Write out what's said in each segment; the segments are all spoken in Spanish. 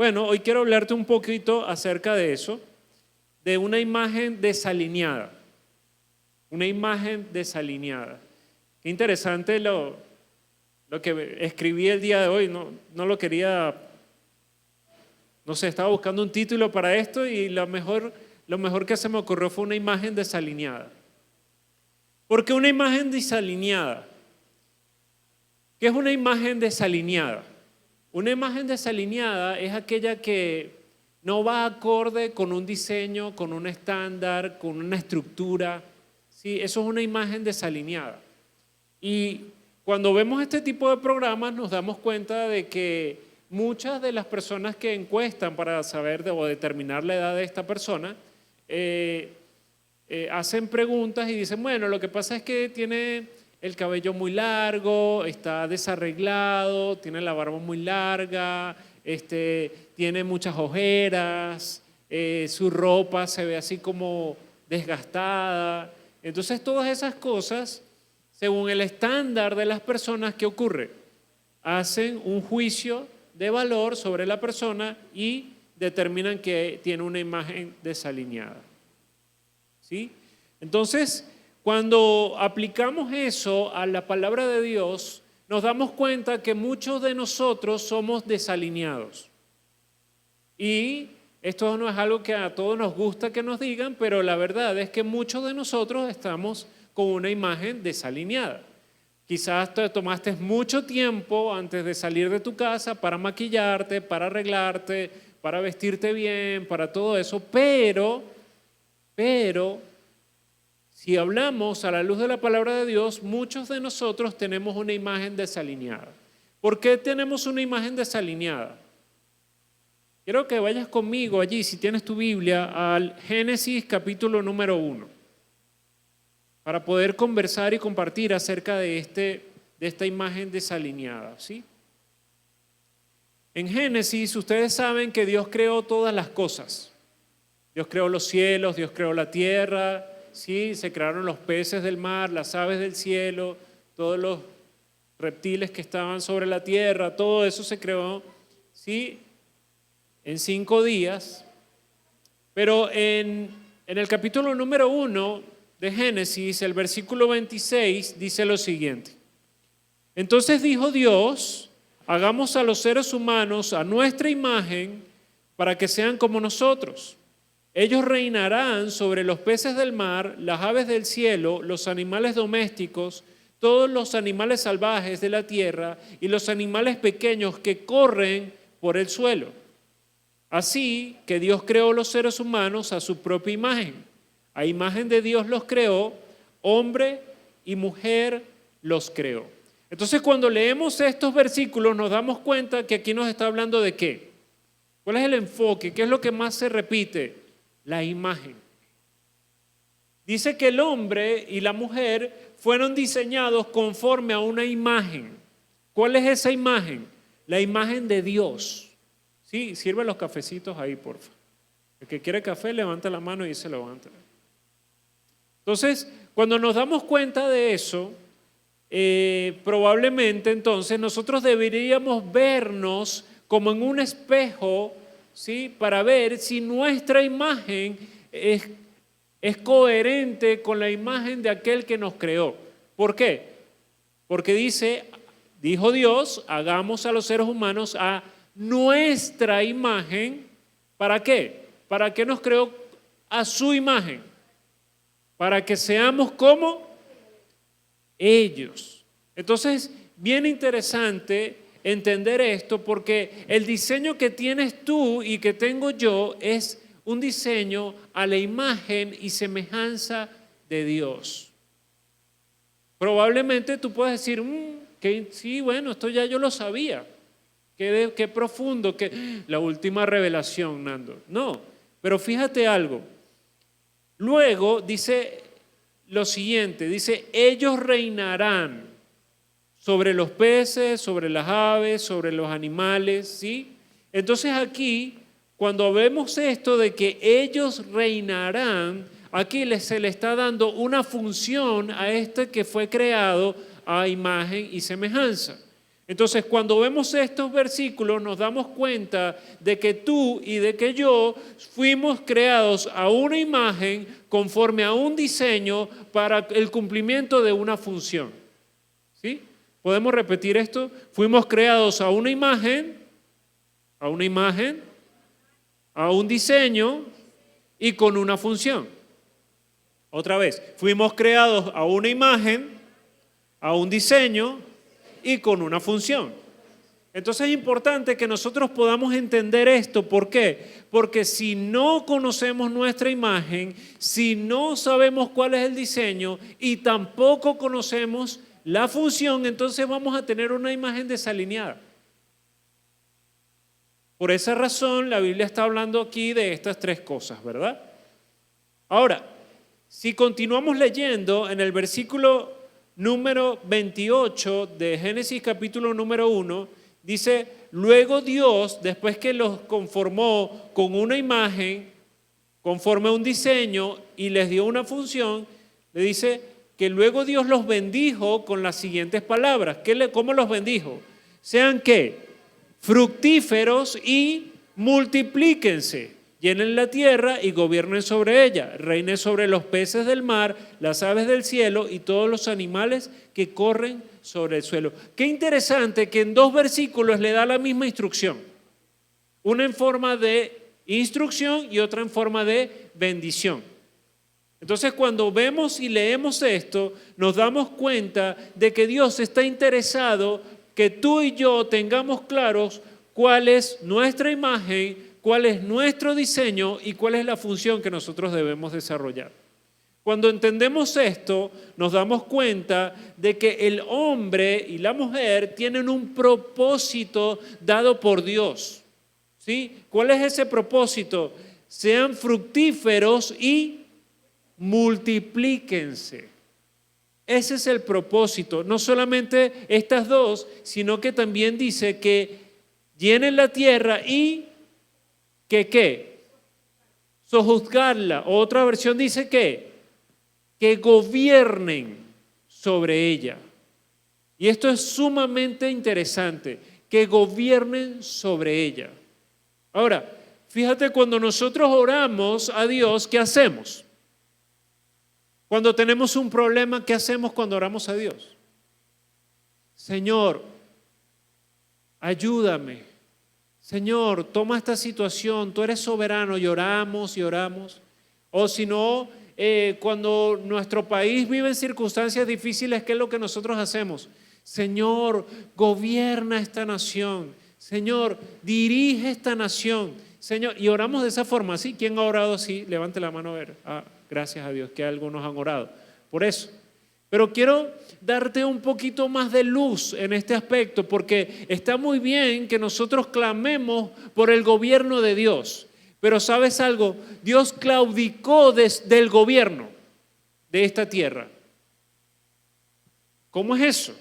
Bueno, hoy quiero hablarte un poquito acerca de eso, de una imagen desalineada. Una imagen desalineada. Qué interesante lo que escribí el día de hoy. No lo quería, no sé, estaba buscando un título para esto y lo mejor que se me ocurrió fue una imagen desalineada. ¿Por qué una imagen desalineada? ¿Qué es una imagen desalineada? Una imagen desalineada es aquella que no va acorde con un diseño, con un estándar, con una estructura. ¿Sí? Eso es una imagen desalineada. Y cuando vemos este tipo de programas nos damos cuenta de que muchas de las personas que encuestan para saber o determinar la edad de esta persona hacen preguntas y dicen, bueno, lo que pasa es que tiene el cabello muy largo, está desarreglado, tiene la barba muy larga, tiene muchas ojeras, su ropa se ve así como desgastada. Entonces todas esas cosas, según el estándar de las personas, ¿qué ocurre? Hacen un juicio de valor sobre la persona y determinan que tiene una imagen desalineada. ¿Sí? Entonces, cuando aplicamos eso a la palabra de Dios, nos damos cuenta que muchos de nosotros somos desalineados. Y esto no es algo que a todos nos gusta que nos digan, pero la verdad es que muchos de nosotros estamos con una imagen desalineada. Quizás te tomaste mucho tiempo antes de salir de tu casa para maquillarte, para arreglarte, para vestirte bien, para todo eso, pero si hablamos a la luz de la palabra de Dios, muchos de nosotros tenemos una imagen desalineada. ¿Por qué tenemos una imagen desalineada? Quiero que vayas conmigo allí, si tienes tu Biblia, al Génesis capítulo número 1, para poder conversar y compartir acerca de esta imagen desalineada, ¿sí? En Génesis, ustedes saben que Dios creó todas las cosas. Dios creó los cielos, Dios creó la tierra, ¿sí? Se crearon los peces del mar, las aves del cielo, todos los reptiles que estaban sobre la tierra, todo eso se creó, ¿sí? En 5 días. Pero en el capítulo número 1 de Génesis, el versículo 26 dice lo siguiente. Entonces dijo Dios, hagamos a los seres humanos a nuestra imagen para que sean como nosotros. Ellos reinarán sobre los peces del mar, las aves del cielo, los animales domésticos, todos los animales salvajes de la tierra y los animales pequeños que corren por el suelo. Así que Dios creó los seres humanos a su propia imagen. A imagen de Dios los creó, hombre y mujer los creó. Entonces, cuando leemos estos versículos nos damos cuenta que aquí nos está hablando de ¿qué? ¿Cuál es el enfoque? ¿Qué es lo que más se repite? La imagen. Dice que el hombre y la mujer fueron diseñados conforme a una imagen. ¿Cuál es esa imagen? La imagen de Dios. Sí, sirve los cafecitos ahí, porfa. El que quiere café, levanta la mano y se levanta. Entonces, cuando nos damos cuenta de eso, probablemente entonces nosotros deberíamos vernos como en un espejo, ¿sí? Para ver si nuestra imagen es coherente con la imagen de aquel que nos creó. ¿Por qué? Porque dijo Dios, hagamos a los seres humanos a nuestra imagen. ¿Para qué? ¿Para qué nos creó a su imagen? Para que seamos como ellos. Entonces, bien interesante entender esto, porque el diseño que tienes tú y que tengo yo es un diseño a la imagen y semejanza de Dios. Probablemente tú puedes decir, que sí, bueno, esto ya yo lo sabía. Qué profundo, la última revelación, Nando. No, pero fíjate algo. Luego dice lo siguiente, dice, ellos reinarán sobre los peces, sobre las aves, sobre los animales, ¿sí? Entonces aquí, cuando vemos esto de que ellos reinarán, aquí se le está dando una función a este que fue creado a imagen y semejanza. Entonces, cuando vemos estos versículos, nos damos cuenta de que tú y de que yo fuimos creados a una imagen conforme a un diseño para el cumplimiento de una función. ¿Sí? ¿Podemos repetir esto? Fuimos creados a una imagen, a un diseño y con una función. Otra vez, fuimos creados a una imagen, a un diseño y con una función. Entonces es importante que nosotros podamos entender esto. ¿Por qué? Porque si no conocemos nuestra imagen, si no sabemos cuál es el diseño y tampoco conocemos la función, entonces vamos a tener una imagen desalineada. Por esa razón la Biblia está hablando aquí de estas tres cosas, ¿verdad? Ahora, si continuamos leyendo en el versículo número 28 de Génesis capítulo número 1, dice, luego Dios, después que los conformó con una imagen, conforme a un diseño y les dio una función, le dice que luego Dios los bendijo con las siguientes palabras. ¿Cómo los bendijo? Sean ¿qué? Fructíferos y multiplíquense. Llenen la tierra y gobiernen sobre ella. Reinen sobre los peces del mar, las aves del cielo y todos los animales que corren sobre el suelo. Qué interesante que en dos versículos le da la misma instrucción. Una en forma de instrucción y otra en forma de bendición. Entonces, cuando vemos y leemos esto, nos damos cuenta de que Dios está interesado que tú y yo tengamos claros cuál es nuestra imagen, cuál es nuestro diseño y cuál es la función que nosotros debemos desarrollar. Cuando entendemos esto, nos damos cuenta de que el hombre y la mujer tienen un propósito dado por Dios. ¿Sí? ¿Cuál es ese propósito? Sean fructíferos y multiplíquense. Ese es el propósito. No solamente estas dos, sino que también dice que llenen la tierra y que ¿qué? Sojuzgarla. Otra versión dice que gobiernen sobre ella. Y esto es sumamente interesante, que gobiernen sobre ella. Ahora, fíjate, cuando nosotros oramos a Dios, ¿qué hacemos? Cuando tenemos un problema, ¿qué hacemos cuando oramos a Dios? Señor, ayúdame. Señor, toma esta situación, tú eres soberano, y oramos y oramos. O si no, cuando nuestro país vive en circunstancias difíciles, ¿qué es lo que nosotros hacemos? Señor, gobierna esta nación. Señor, dirige esta nación. Señor, y oramos de esa forma, ¿sí? ¿Quién ha orado así? Levante la mano a ver. Gracias a Dios que algunos han orado. Por eso. Pero quiero darte un poquito más de luz en este aspecto, porque está muy bien que nosotros clamemos por el gobierno de Dios. Pero ¿sabes algo? Dios claudicó del gobierno de esta tierra. ¿Cómo es eso?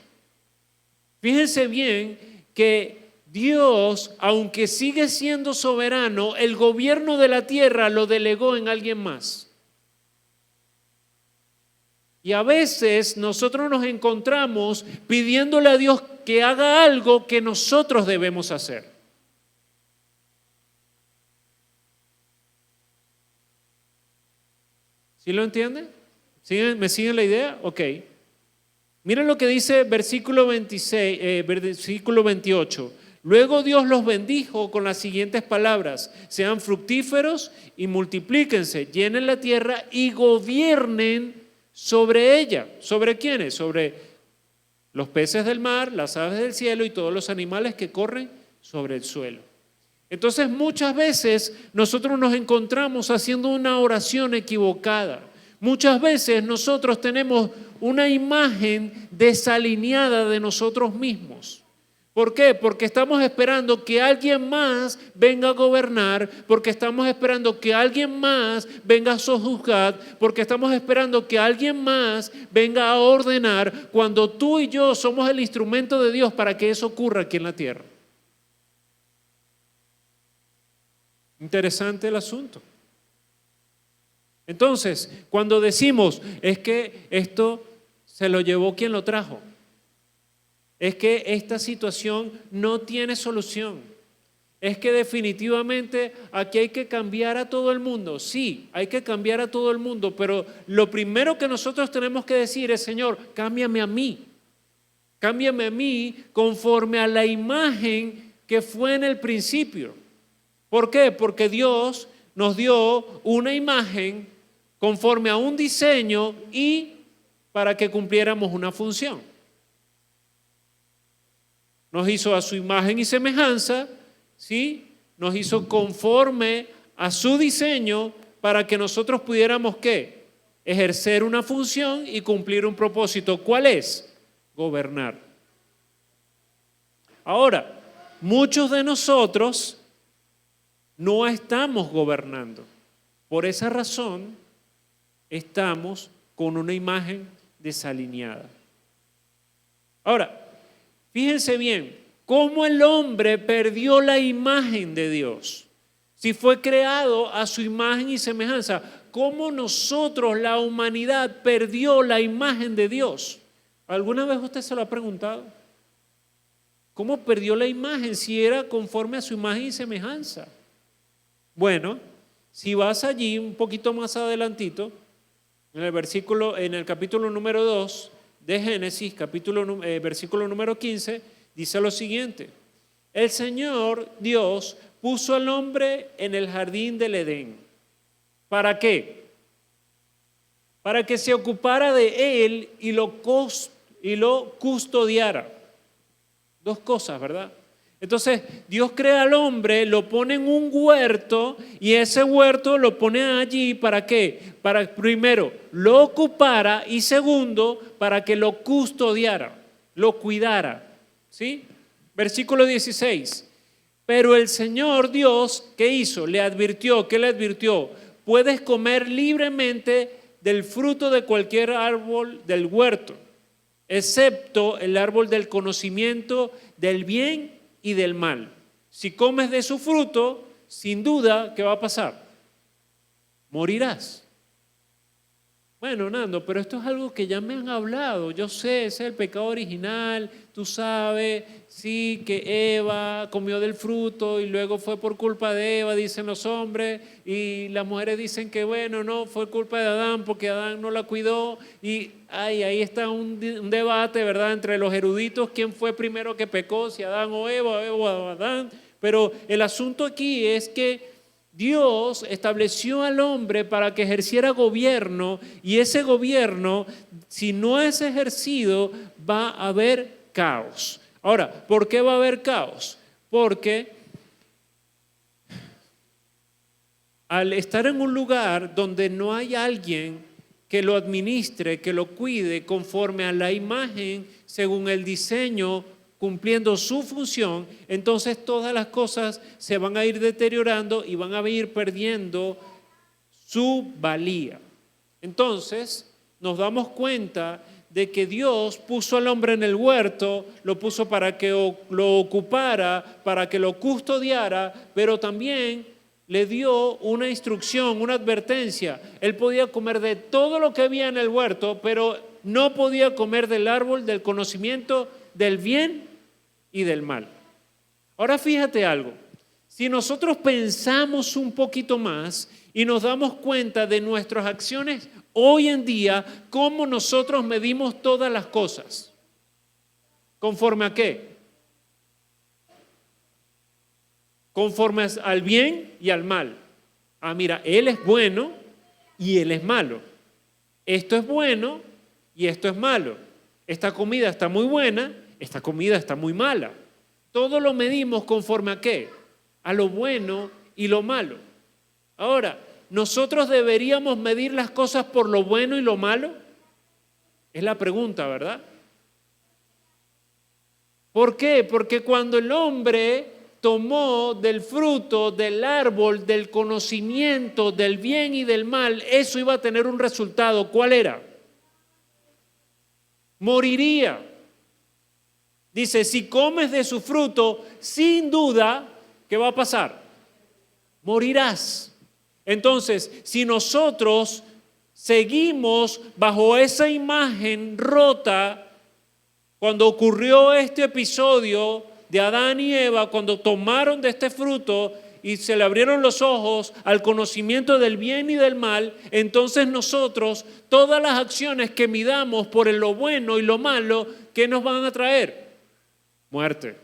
Fíjense bien que Dios, aunque sigue siendo soberano, el gobierno de la tierra lo delegó en alguien más. Y a veces nosotros nos encontramos pidiéndole a Dios que haga algo que nosotros debemos hacer. ¿Sí lo entienden? ¿Me siguen la idea? Ok. Miren lo que dice versículo 28. Luego Dios los bendijo con las siguientes palabras: sean fructíferos y multiplíquense, llenen la tierra y gobiernen sobre ella. ¿Sobre quiénes? Sobre los peces del mar, las aves del cielo y todos los animales que corren sobre el suelo. Entonces muchas veces nosotros nos encontramos haciendo una oración equivocada. Muchas veces nosotros tenemos una imagen desalineada de nosotros mismos. ¿Por qué? Porque estamos esperando que alguien más venga a gobernar, porque estamos esperando que alguien más venga a sojuzgar, porque estamos esperando que alguien más venga a ordenar, cuando tú y yo somos el instrumento de Dios para que eso ocurra aquí en la tierra. Interesante el asunto. Entonces, cuando decimos es que esto se lo llevó quien lo trajo, es que esta situación no tiene solución. Es que definitivamente aquí hay que cambiar a todo el mundo. Sí, hay que cambiar a todo el mundo, pero lo primero que nosotros tenemos que decir es, Señor, cámbiame a mí. Cámbiame a mí conforme a la imagen que fue en el principio. ¿Por qué? Porque Dios nos dio una imagen conforme a un diseño y para que cumpliéramos una función. Nos hizo a su imagen y semejanza, ¿sí? Nos hizo conforme a su diseño para que nosotros pudiéramos, ¿qué? Ejercer una función y cumplir un propósito. ¿Cuál es? Gobernar. Ahora, muchos de nosotros no estamos gobernando. Por esa razón, estamos con una imagen desalineada. Ahora, fíjense bien, cómo el hombre perdió la imagen de Dios. Si fue creado a su imagen y semejanza, cómo nosotros, la humanidad, perdió la imagen de Dios. ¿Alguna vez usted se lo ha preguntado? ¿Cómo perdió la imagen si era conforme a su imagen y semejanza? Bueno, si vas allí un poquito más adelantito, en el capítulo número 2 de Génesis, versículo número 15, dice lo siguiente: el Señor Dios puso al hombre en el jardín del Edén. ¿Para qué? Para que se ocupara de él y lo custodiara. Dos cosas, ¿verdad? Entonces, Dios crea al hombre, lo pone en un huerto y ese huerto lo pone allí ¿para qué? Para primero, lo ocupara y segundo, para que lo custodiara, lo cuidara. ¿Sí? Versículo 16. Pero el Señor Dios, ¿qué hizo? Le advirtió, ¿qué le advirtió? Puedes comer libremente del fruto de cualquier árbol del huerto, excepto el árbol del conocimiento del bien y del mal. Si comes de su fruto, sin duda, ¿qué va a pasar? Morirás. Bueno, Nando, pero esto es algo que ya me han hablado. Yo sé, ese es el pecado original. Tú sabes, sí, que Eva comió del fruto y luego fue por culpa de Eva, dicen los hombres, y las mujeres dicen que bueno, no, fue culpa de Adán porque Adán no la cuidó. Y ahí está un debate, ¿verdad?, entre los eruditos, quién fue primero que pecó, si Adán o Eva o Adán. Pero el asunto aquí es que Dios estableció al hombre para que ejerciera gobierno y ese gobierno, si no es ejercido, va a haber caos. Ahora, ¿por qué va a haber caos? Porque al estar en un lugar donde no hay alguien que lo administre, que lo cuide conforme a la imagen, según el diseño, cumpliendo su función, entonces todas las cosas se van a ir deteriorando y van a ir perdiendo su valía. Entonces nos damos cuenta de que Dios puso al hombre en el huerto, lo puso para que lo ocupara, para que lo custodiara, pero también le dio una instrucción, una advertencia. Él podía comer de todo lo que había en el huerto, pero no podía comer del árbol del conocimiento del bien y del mal. Ahora fíjate algo, si nosotros pensamos un poquito más y nos damos cuenta de nuestras acciones hoy en día, cómo nosotros medimos todas las cosas, ¿conforme a qué? Conforme al bien y al mal. Ah, mira, él es bueno y él es malo. Esto es bueno y esto es malo. Esta comida está muy buena, esta comida está muy mala. Todo lo medimos conforme a qué? A lo bueno y lo malo. Ahora, ¿nosotros deberíamos medir las cosas por lo bueno y lo malo? Es la pregunta, ¿verdad? ¿Por qué? Porque cuando el hombre tomó del fruto del árbol del conocimiento del bien y del mal, eso iba a tener un resultado. ¿Cuál era? Moriría. Dice, si comes de su fruto, sin duda, ¿qué va a pasar? Morirás. Entonces, si nosotros seguimos bajo esa imagen rota, Cuando ocurrió este episodio de Adán y Eva, cuando tomaron de este fruto y se le abrieron los ojos al conocimiento del bien y del mal, entonces nosotros, todas las acciones que midamos por lo bueno y lo malo, ¿qué nos van a traer? Muerte.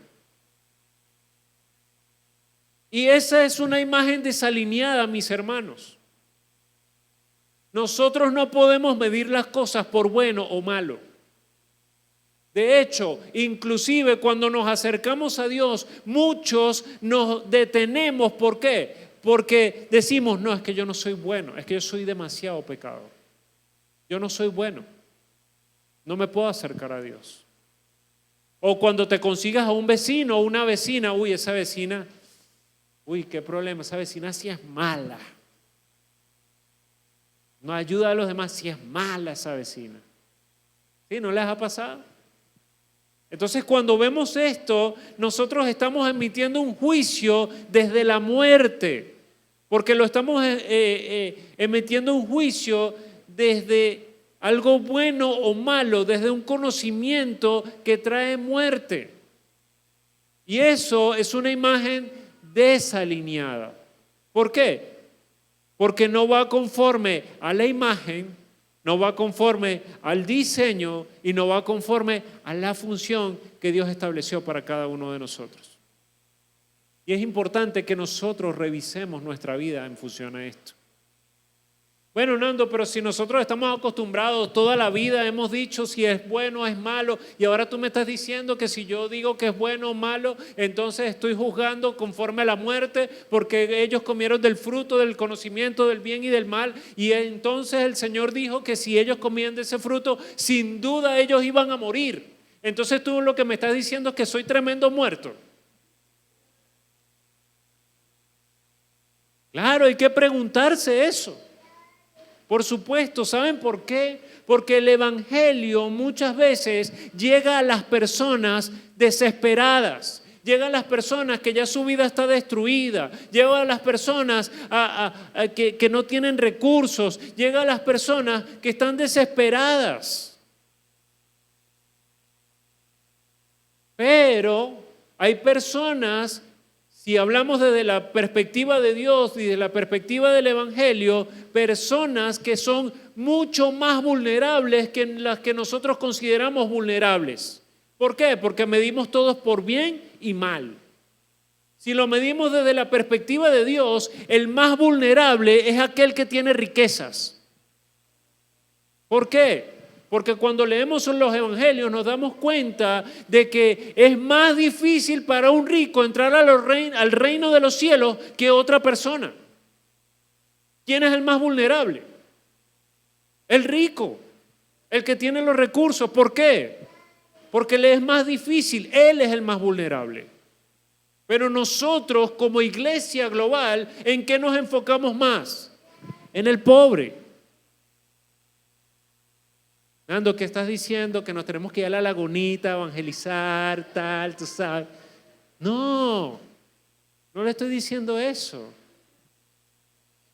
Y esa es una imagen desalineada, mis hermanos. Nosotros no podemos medir las cosas por bueno o malo. De hecho, inclusive cuando nos acercamos a Dios, muchos nos detenemos. ¿Por qué? Porque decimos, no, es que yo no soy bueno, es que yo soy demasiado pecador. Yo no soy bueno, no me puedo acercar a Dios. O cuando te consigas a un vecino o una vecina, uy, esa vecina, uy, qué problema, esa vecina sí es mala. No ayuda a los demás, sí es mala esa vecina. ¿Sí? ¿No les ha pasado? Entonces, cuando vemos esto, nosotros estamos emitiendo un juicio desde la muerte, porque lo estamos emitiendo un juicio desde algo bueno o malo, desde un conocimiento que trae muerte. Y eso es una imagen desalineada. ¿Por qué? Porque no va conforme a la imagen, no va conforme al diseño y no va conforme a la función que Dios estableció para cada uno de nosotros. Y es importante que nosotros revisemos nuestra vida en función a esto. Bueno, Nando, pero si nosotros estamos acostumbrados, toda la vida hemos dicho si es bueno o es malo, y ahora tú me estás diciendo que si yo digo que es bueno o malo, entonces estoy juzgando conforme a la muerte, porque ellos comieron del fruto del conocimiento del bien y del mal, y entonces el Señor dijo que si ellos comían de ese fruto, sin duda ellos iban a morir. Entonces tú lo que me estás diciendo es que soy tremendo muerto. Claro, hay que preguntarse eso. Por supuesto, ¿saben por qué? Porque el evangelio muchas veces llega a las personas desesperadas, llega a las personas que ya su vida está destruida, llega a las personas que no tienen recursos, llega a las personas que están desesperadas. Pero hay personas, si hablamos desde la perspectiva de Dios y desde la perspectiva del evangelio, personas que son mucho más vulnerables que las que nosotros consideramos vulnerables. ¿Por qué? Porque medimos todos por bien y mal. Si lo medimos desde la perspectiva de Dios, el más vulnerable es aquel que tiene riquezas. ¿Por qué? Porque cuando leemos los evangelios nos damos cuenta de que es más difícil para un rico entrar al reino de los cielos que otra persona. ¿Quién es el más vulnerable? El rico, el que tiene los recursos. ¿Por qué? Porque le es más difícil, él es el más vulnerable. Pero nosotros como iglesia global, ¿en qué nos enfocamos más? En el pobre. Nando, ¿qué estás diciendo? Que nos tenemos que ir a la lagunita, evangelizar, tal, tú sabes. No le estoy diciendo eso.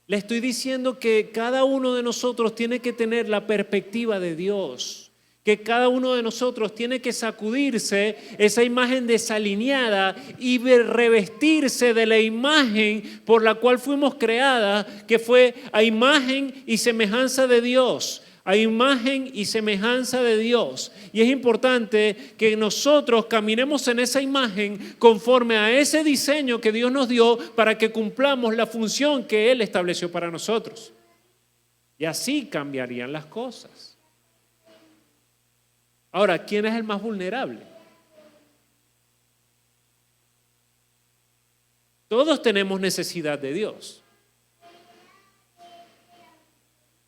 Le estoy diciendo que cada uno de nosotros tiene que tener la perspectiva de Dios, que cada uno de nosotros tiene que sacudirse esa imagen desalineada y revestirse de la imagen por la cual fuimos creadas, que fue a imagen y semejanza de Dios. A imagen y semejanza de Dios. Y es importante que nosotros caminemos en esa imagen conforme a ese diseño que Dios nos dio para que cumplamos la función que Él estableció para nosotros. Y así cambiarían las cosas. Ahora, ¿quién es el más vulnerable? Todos tenemos necesidad de Dios.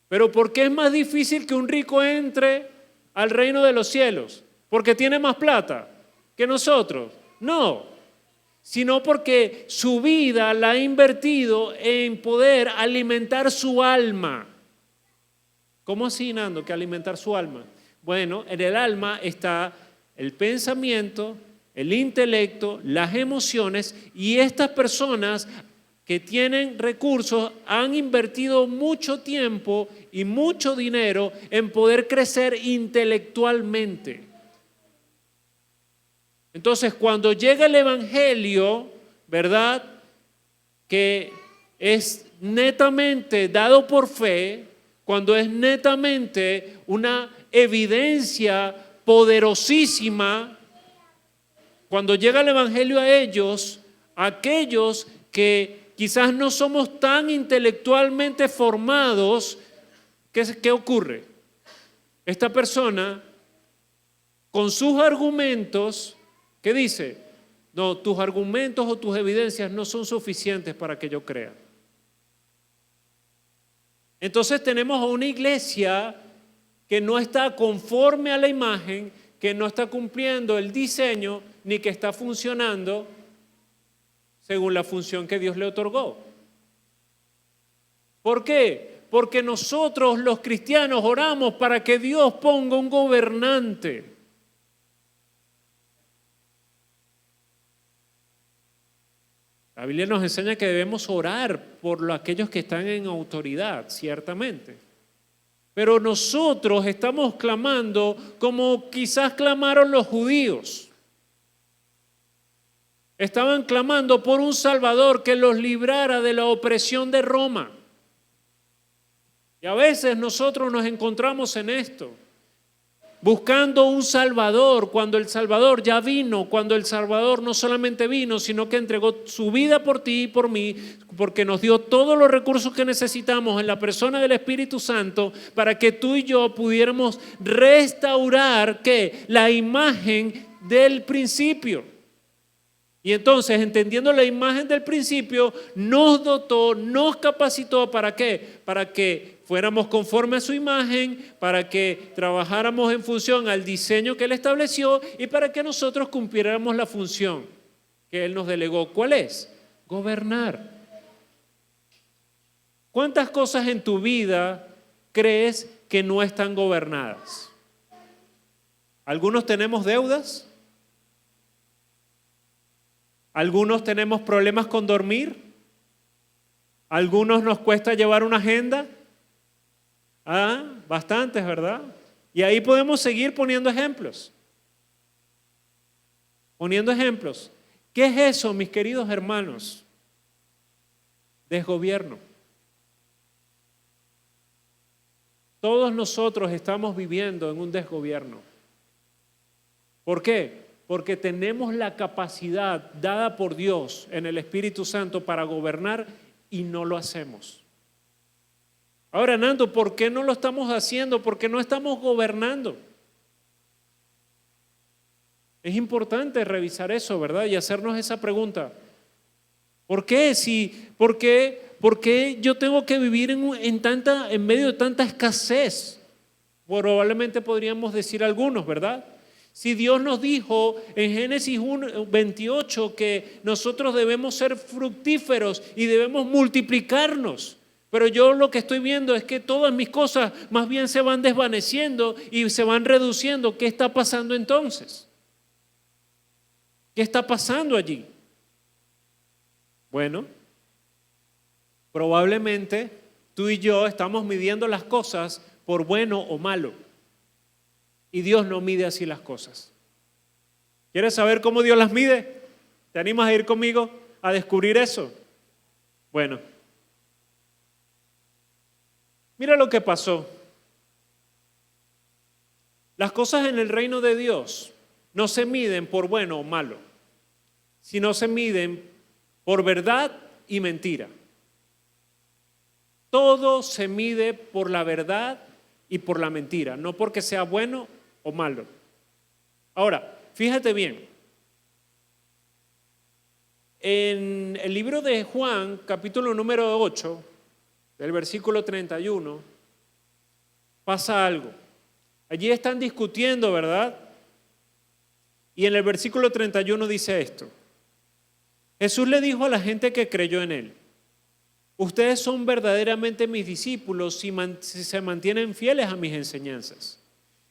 Pero ¿por qué es más difícil que un rico entre al reino de los cielos? ¿Porque tiene más plata que nosotros? No, sino porque su vida la ha invertido en poder alimentar su alma. ¿Cómo así, Nando, que alimentar su alma? Bueno, en el alma está el pensamiento, el intelecto, las emociones, y estas personas que tienen recursos han invertido mucho tiempo y mucho dinero en poder crecer intelectualmente. Entonces, cuando llega el Evangelio, ¿verdad?, que es netamente dado por fe, cuando es netamente una evidencia poderosísima, cuando llega el Evangelio a ellos, aquellos que quizás no somos tan intelectualmente formados, ¿qué ocurre? Esta persona, con sus argumentos, ¿qué dice? No, tus argumentos o tus evidencias no son suficientes para que yo crea. Entonces tenemos a una iglesia que no está conforme a la imagen, que no está cumpliendo el diseño, ni que está funcionando según la función que Dios le otorgó. ¿Por qué? Porque nosotros los cristianos oramos para que Dios ponga un gobernante. La Biblia nos enseña que debemos orar por aquellos que están en autoridad, ciertamente. Pero nosotros estamos clamando como quizás clamaron los judíos. Estaban clamando por un Salvador que los librara de la opresión de Roma. Y a veces nosotros nos encontramos en esto, buscando un Salvador, cuando el Salvador ya vino, cuando el Salvador no solamente vino, sino que entregó su vida por ti y por mí, porque nos dio todos los recursos que necesitamos en la persona del Espíritu Santo para que tú y yo pudiéramos restaurar ¿qué? La imagen del principio. Y entonces, entendiendo la imagen del principio, nos dotó, nos capacitó ¿para qué? Para que fuéramos conforme a su imagen, para que trabajáramos en función al diseño que Él estableció y para que nosotros cumpliéramos la función que Él nos delegó. ¿Cuál es? Gobernar. ¿Cuántas cosas en tu vida crees que no están gobernadas? Algunos tenemos deudas. Algunos tenemos problemas con dormir. Algunos nos cuesta llevar una agenda. Bastantes, ¿verdad? Y ahí podemos seguir poniendo ejemplos. Poniendo ejemplos. ¿Qué es eso, mis queridos hermanos? Desgobierno. Todos nosotros estamos viviendo en un desgobierno. ¿Por qué? Porque tenemos la capacidad dada por Dios en el Espíritu Santo para gobernar y no lo hacemos. Ahora, Nando, ¿por qué no lo estamos haciendo? ¿Por qué no estamos gobernando? Es importante revisar eso, ¿verdad? Y hacernos esa pregunta. ¿Por qué? ¿Por qué yo tengo que vivir en medio de tanta escasez? Probablemente podríamos decir algunos, ¿verdad? Si Dios nos dijo en Génesis 28 que nosotros debemos ser fructíferos y debemos multiplicarnos, pero yo lo que estoy viendo es que todas mis cosas más bien se van desvaneciendo y se van reduciendo. ¿Qué está pasando entonces? ¿Qué está pasando allí? Bueno, probablemente tú y yo estamos midiendo las cosas por bueno o malo. Y Dios no mide así las cosas. ¿Quieres saber cómo Dios las mide? ¿Te animas a ir conmigo a descubrir eso? Bueno, mira lo que pasó. Las cosas en el reino de Dios no se miden por bueno o malo, sino se miden por verdad y mentira. Todo se mide por la verdad y por la mentira, no porque sea bueno o malo. Ahora, fíjate bien. En el libro de Juan, capítulo número 8, del versículo 31, pasa algo. Allí están discutiendo, ¿verdad? Y en el versículo 31 dice esto. Jesús le dijo a la gente que creyó en Él: ustedes son verdaderamente mis discípulos si se mantienen fieles a mis enseñanzas.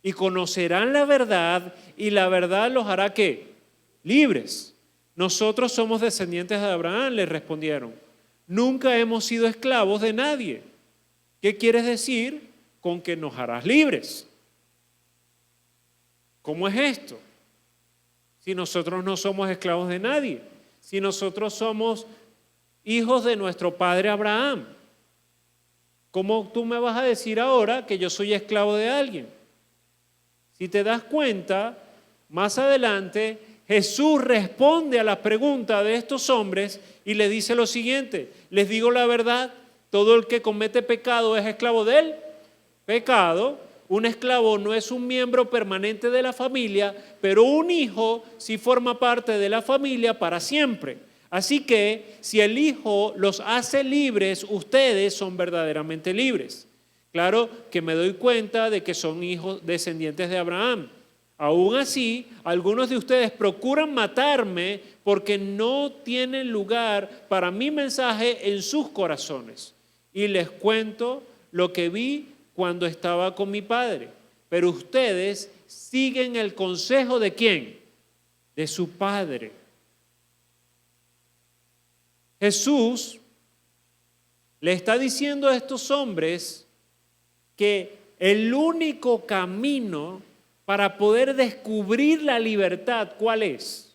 Y conocerán la verdad, y la verdad los hará ¿qué? Libres. Nosotros somos descendientes de Abraham, les respondieron. Nunca hemos sido esclavos de nadie. ¿Qué quieres decir con que nos harás libres? ¿Cómo es esto? si nosotros no somos esclavos de nadie? Si nosotros somos hijos de nuestro padre Abraham. ¿Cómo tú me vas a decir ahora que yo soy esclavo de alguien? Si te das cuenta, más adelante Jesús responde a la pregunta de estos hombres y les dice lo siguiente: les digo la verdad, todo el que comete pecado es esclavo del pecado. Un esclavo no es un miembro permanente de la familia, pero un hijo sí forma parte de la familia para siempre. Así que si el Hijo los hace libres, ustedes son verdaderamente libres. Claro que me doy cuenta de que son hijos descendientes de Abraham. Aún así, algunos de ustedes procuran matarme porque no tienen lugar para mi mensaje en sus corazones. Y les cuento lo que vi cuando estaba con mi padre. Pero ustedes siguen el consejo ¿de quién? De su padre. Jesús le está diciendo a estos hombres que el único camino para poder descubrir la libertad, ¿cuál es?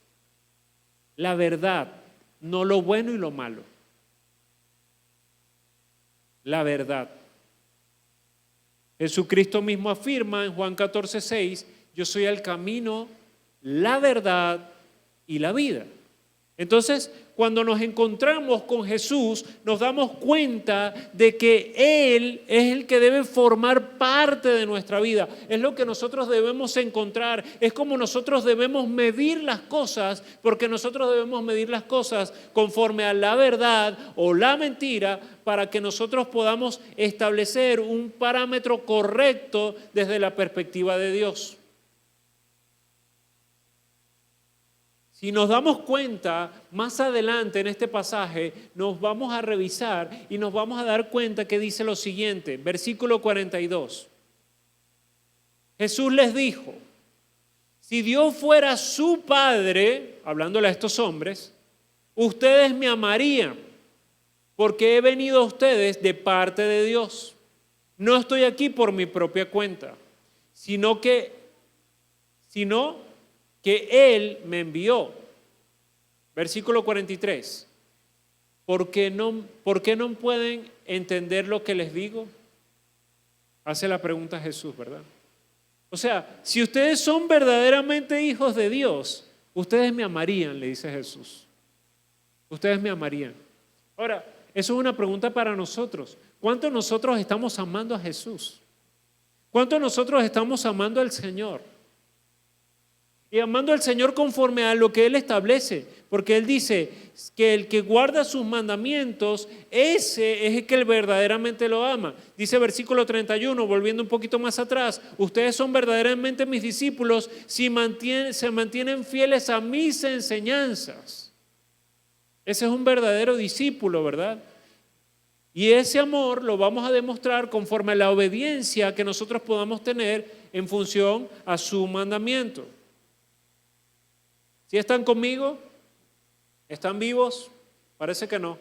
La verdad, no lo bueno y lo malo. La verdad. Jesucristo mismo afirma en Juan 14:6, yo soy el camino, la verdad y la vida. Entonces, cuando nos encontramos con Jesús, nos damos cuenta de que Él es el que debe formar parte de nuestra vida. Es lo que nosotros debemos encontrar. Es como nosotros debemos medir las cosas, porque nosotros debemos medir las cosas conforme a la verdad o la mentira, para que nosotros podamos establecer un parámetro correcto desde la perspectiva de Dios. Si nos damos cuenta, más adelante en este pasaje, nos vamos a revisar y nos vamos a dar cuenta que dice lo siguiente, versículo 42. Jesús les dijo, si Dios fuera su Padre, hablándole a estos hombres, ustedes me amarían, porque he venido a ustedes de parte de Dios. No estoy aquí por mi propia cuenta, sino que Él me envió. Versículo 43. ¿Por qué no pueden entender lo que les digo? Hace la pregunta Jesús, ¿verdad? O sea, si ustedes son verdaderamente hijos de Dios, ustedes me amarían, le dice Jesús. Ustedes me amarían. Ahora, eso es una pregunta para nosotros. ¿Cuánto nosotros estamos amando a Jesús? ¿Cuánto nosotros estamos amando al Señor? Y amando al Señor conforme a lo que Él establece, porque Él dice que el que guarda sus mandamientos, ese es el que verdaderamente lo ama. Dice versículo 31, volviendo un poquito más atrás, ustedes son verdaderamente mis discípulos si se mantienen fieles a mis enseñanzas. Ese es un verdadero discípulo, ¿verdad? Y ese amor lo vamos a demostrar conforme a la obediencia que nosotros podamos tener en función a su mandamiento. ¿Sí están conmigo? ¿Están vivos? Parece que no.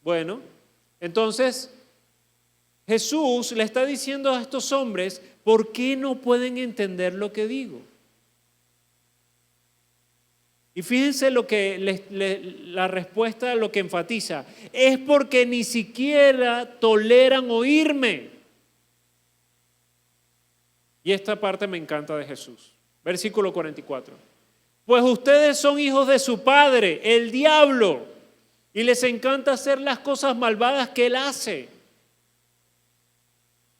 Bueno, entonces Jesús le está diciendo a estos hombres, ¿por qué no pueden entender lo que digo? Y fíjense lo que la respuesta lo que enfatiza, es porque ni siquiera toleran oírme. Y esta parte me encanta de Jesús. Versículo 44. Pues ustedes son hijos de su padre, el diablo, y les encanta hacer las cosas malvadas que él hace.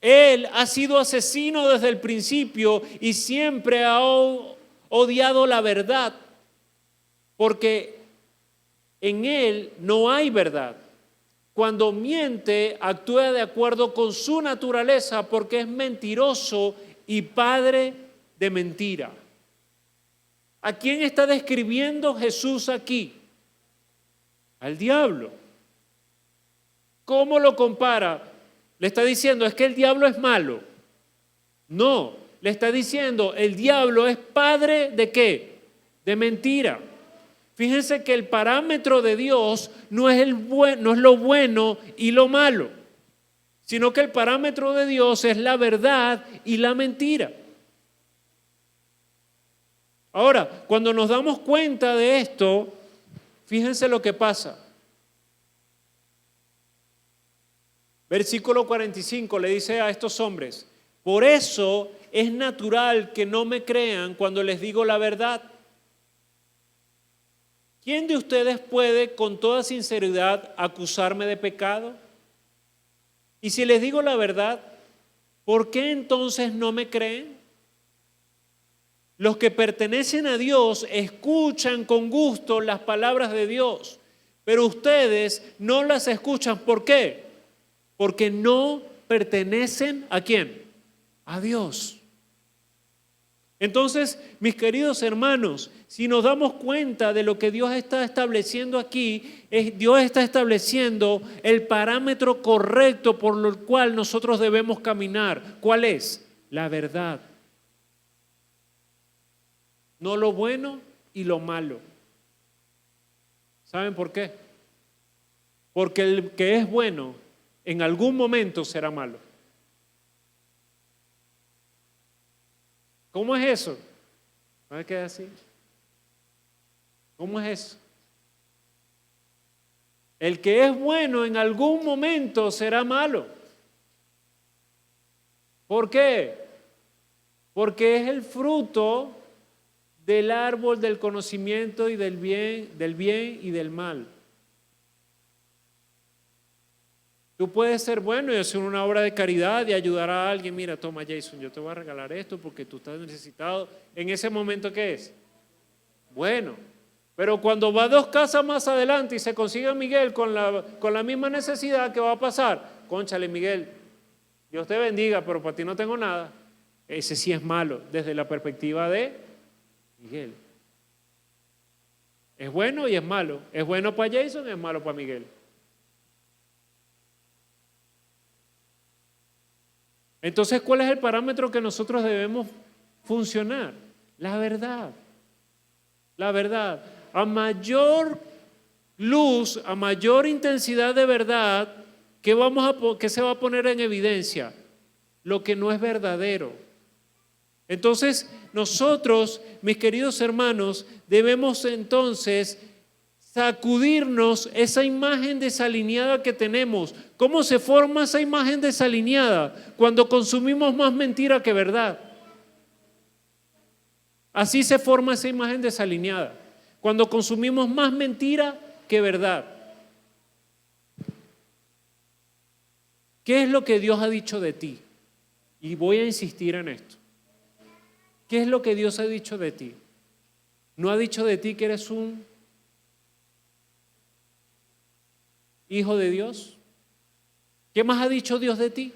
Él ha sido asesino desde el principio y siempre ha odiado la verdad, porque en él no hay verdad. Cuando miente, actúa de acuerdo con su naturaleza, porque es mentiroso y padre de mentira. ¿A quién está describiendo Jesús aquí? Al diablo. ¿Cómo lo compara? Le está diciendo, ¿es que el diablo es malo? No, le está diciendo, el diablo es padre ¿de qué? De mentira. Fíjense que el parámetro de Dios no es lo bueno y lo malo, sino que el parámetro de Dios es la verdad y la mentira. Ahora, cuando nos damos cuenta de esto, fíjense lo que pasa. Versículo 45 le dice a estos hombres: por eso es natural que no me crean cuando les digo la verdad. ¿Quién de ustedes puede con toda sinceridad acusarme de pecado? Y si les digo la verdad, ¿por qué entonces no me creen? Los que pertenecen a Dios escuchan con gusto las palabras de Dios, pero ustedes no las escuchan. ¿Por qué? Porque no pertenecen ¿a quién? A Dios. Entonces, mis queridos hermanos, si nos damos cuenta de lo que Dios está estableciendo aquí, Dios está estableciendo el parámetro correcto por el cual nosotros debemos caminar. ¿Cuál es? La verdad. No lo bueno y lo malo. ¿Saben por qué? Porque el que es bueno en algún momento será malo. ¿Cómo es eso? ¿No me queda así? ¿Cómo es eso? El que es bueno en algún momento será malo. ¿Por qué? Porque es el fruto del árbol del conocimiento y del bien y del mal. Tú puedes ser bueno y hacer una obra de caridad y ayudar a alguien. Mira, toma Jason, yo te voy a regalar esto porque tú estás necesitado. ¿En ese momento qué es? Bueno, pero cuando va 2 casas más adelante y se consigue a Miguel con la misma necesidad, ¿qué va a pasar? Cónchale, Miguel, Dios te bendiga, pero para ti no tengo nada. Ese sí es malo desde la perspectiva de Miguel. Es bueno y es malo. Es bueno para Jason y es malo para Miguel. Entonces, ¿cuál es el parámetro que nosotros debemos funcionar? La verdad. La verdad. A mayor luz, a mayor intensidad de verdad, ¿qué se va a poner en evidencia? Lo que no es verdadero. Entonces, nosotros, mis queridos hermanos, debemos entonces sacudirnos esa imagen desalineada que tenemos. ¿Cómo se forma esa imagen desalineada? Cuando consumimos más mentira que verdad. Así se forma esa imagen desalineada. Cuando consumimos más mentira que verdad. ¿Qué es lo que Dios ha dicho de ti? Y voy a insistir en esto. ¿Qué es lo que Dios ha dicho de ti? ¿No ha dicho de ti que eres un hijo de Dios? ¿Qué más ha dicho Dios de ti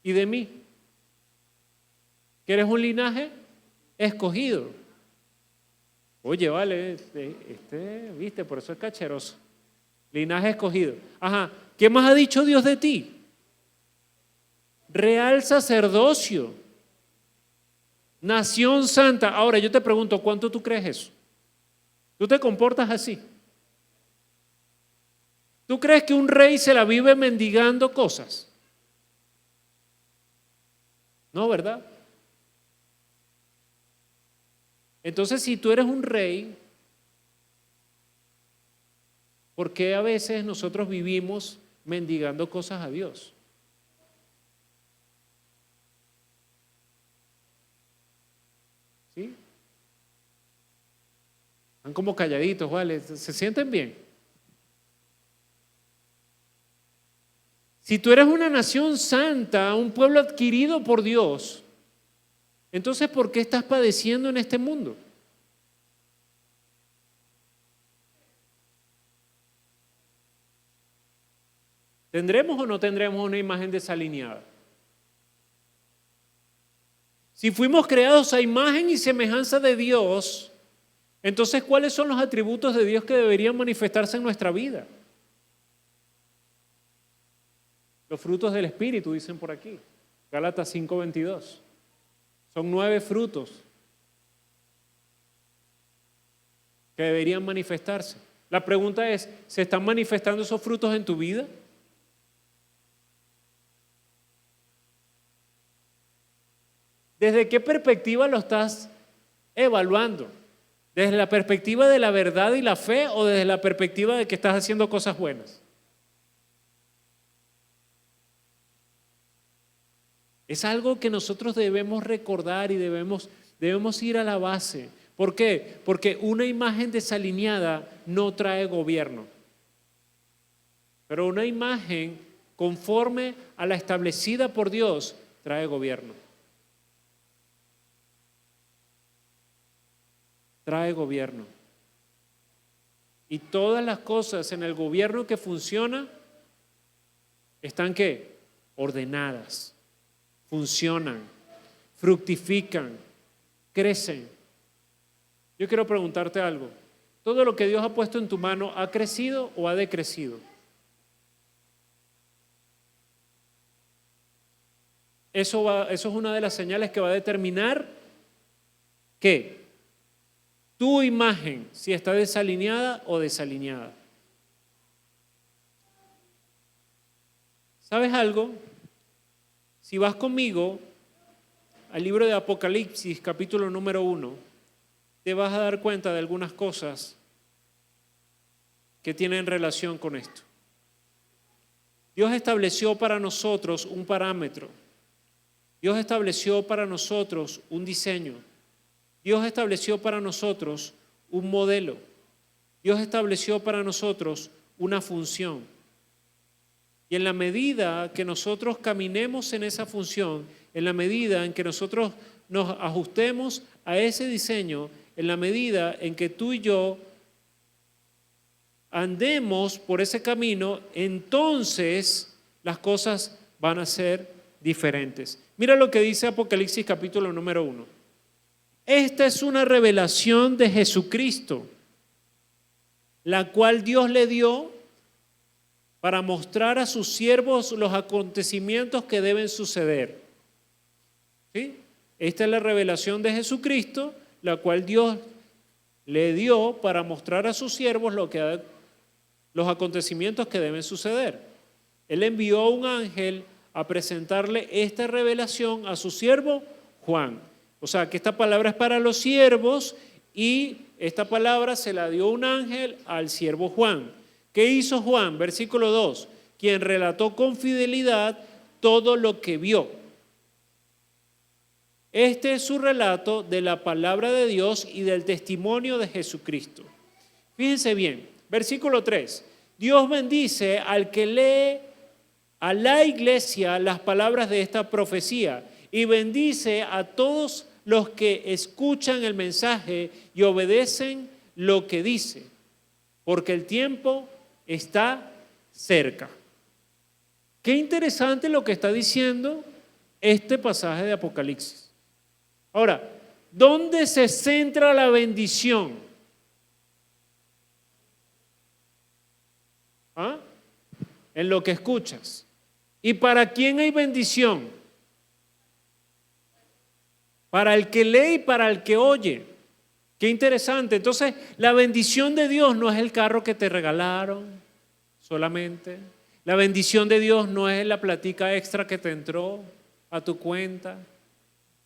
y de mí? ¿Que eres un linaje escogido? Oye, vale, viste, por eso es cacheroso. Linaje escogido. Ajá, ¿qué más ha dicho Dios de ti? Real sacerdocio, nación santa. Ahora yo te pregunto, ¿cuánto tú crees eso? ¿Tú te comportas así? ¿Tú crees que un rey se la vive mendigando cosas? No, ¿verdad? Entonces, si tú eres un rey, ¿por qué a veces nosotros vivimos mendigando cosas a Dios? ¿Sí? Están como calladitos, ¿vale? ¿Se sienten bien? Si tú eres una nación santa, un pueblo adquirido por Dios, entonces ¿por qué estás padeciendo en este mundo? ¿Tendremos o no tendremos una imagen desalineada? Si fuimos creados a imagen y semejanza de Dios, entonces ¿cuáles son los atributos de Dios que deberían manifestarse en nuestra vida? Los frutos del Espíritu, dicen por aquí. Gálatas 5:22. Son 9 frutos que deberían manifestarse. La pregunta es, ¿se están manifestando esos frutos en tu vida? ¿Desde qué perspectiva lo estás evaluando. ¿Desde la perspectiva de la verdad y la fe o desde la perspectiva de que estás haciendo cosas buenas? Es algo que nosotros debemos recordar y debemos ir a la base. ¿Por qué? Porque una imagen desalineada no trae gobierno. Pero una imagen conforme a la establecida por Dios trae gobierno. Trae gobierno. Y todas las cosas en el gobierno que funciona están ¿qué? Ordenadas, funcionan, fructifican, crecen. Yo quiero preguntarte algo. ¿Todo lo que Dios ha puesto en tu mano ha crecido o ha decrecido? Eso es una de las señales que va a determinar ¿qué? Tu imagen, si está desalineada o desalineada. ¿Sabes algo? Si vas conmigo al libro de Apocalipsis, capítulo número 1, te vas a dar cuenta de algunas cosas que tienen relación con esto. Dios estableció para nosotros un parámetro. Dios estableció para nosotros un diseño. Dios estableció para nosotros un modelo. Dios estableció para nosotros una función. Y en la medida que nosotros caminemos en esa función, en la medida en que nosotros nos ajustemos a ese diseño, en la medida en que tú y yo andemos por ese camino, entonces las cosas van a ser diferentes. Mira lo que dice Apocalipsis capítulo número 1. Esta es una revelación de Jesucristo, la cual Dios le dio para mostrar a sus siervos los acontecimientos que deben suceder. ¿Sí? Esta es la revelación de Jesucristo, la cual Dios le dio para mostrar a sus siervos los acontecimientos que deben suceder. Él envió a un ángel a presentarle esta revelación a su siervo Juan. O sea, que esta palabra es para los siervos y esta palabra se la dio un ángel al siervo Juan. ¿Qué hizo Juan? Versículo 2, quien relató con fidelidad todo lo que vio. Este es su relato de la palabra de Dios y del testimonio de Jesucristo. Fíjense bien, versículo 3. Dios bendice al que lee a la iglesia las palabras de esta profecía y bendice a todos los que escuchan el mensaje y obedecen lo que dice, porque el tiempo está cerca. Qué interesante lo que está diciendo este pasaje de Apocalipsis. Ahora, ¿dónde se centra la bendición? ¿Ah? En lo que escuchas. ¿Y para quién hay bendición? Para el que lee y para el que oye. Qué interesante. Entonces, la bendición de Dios no es el carro que te regalaron solamente. La bendición de Dios no es la platica extra que te entró a tu cuenta.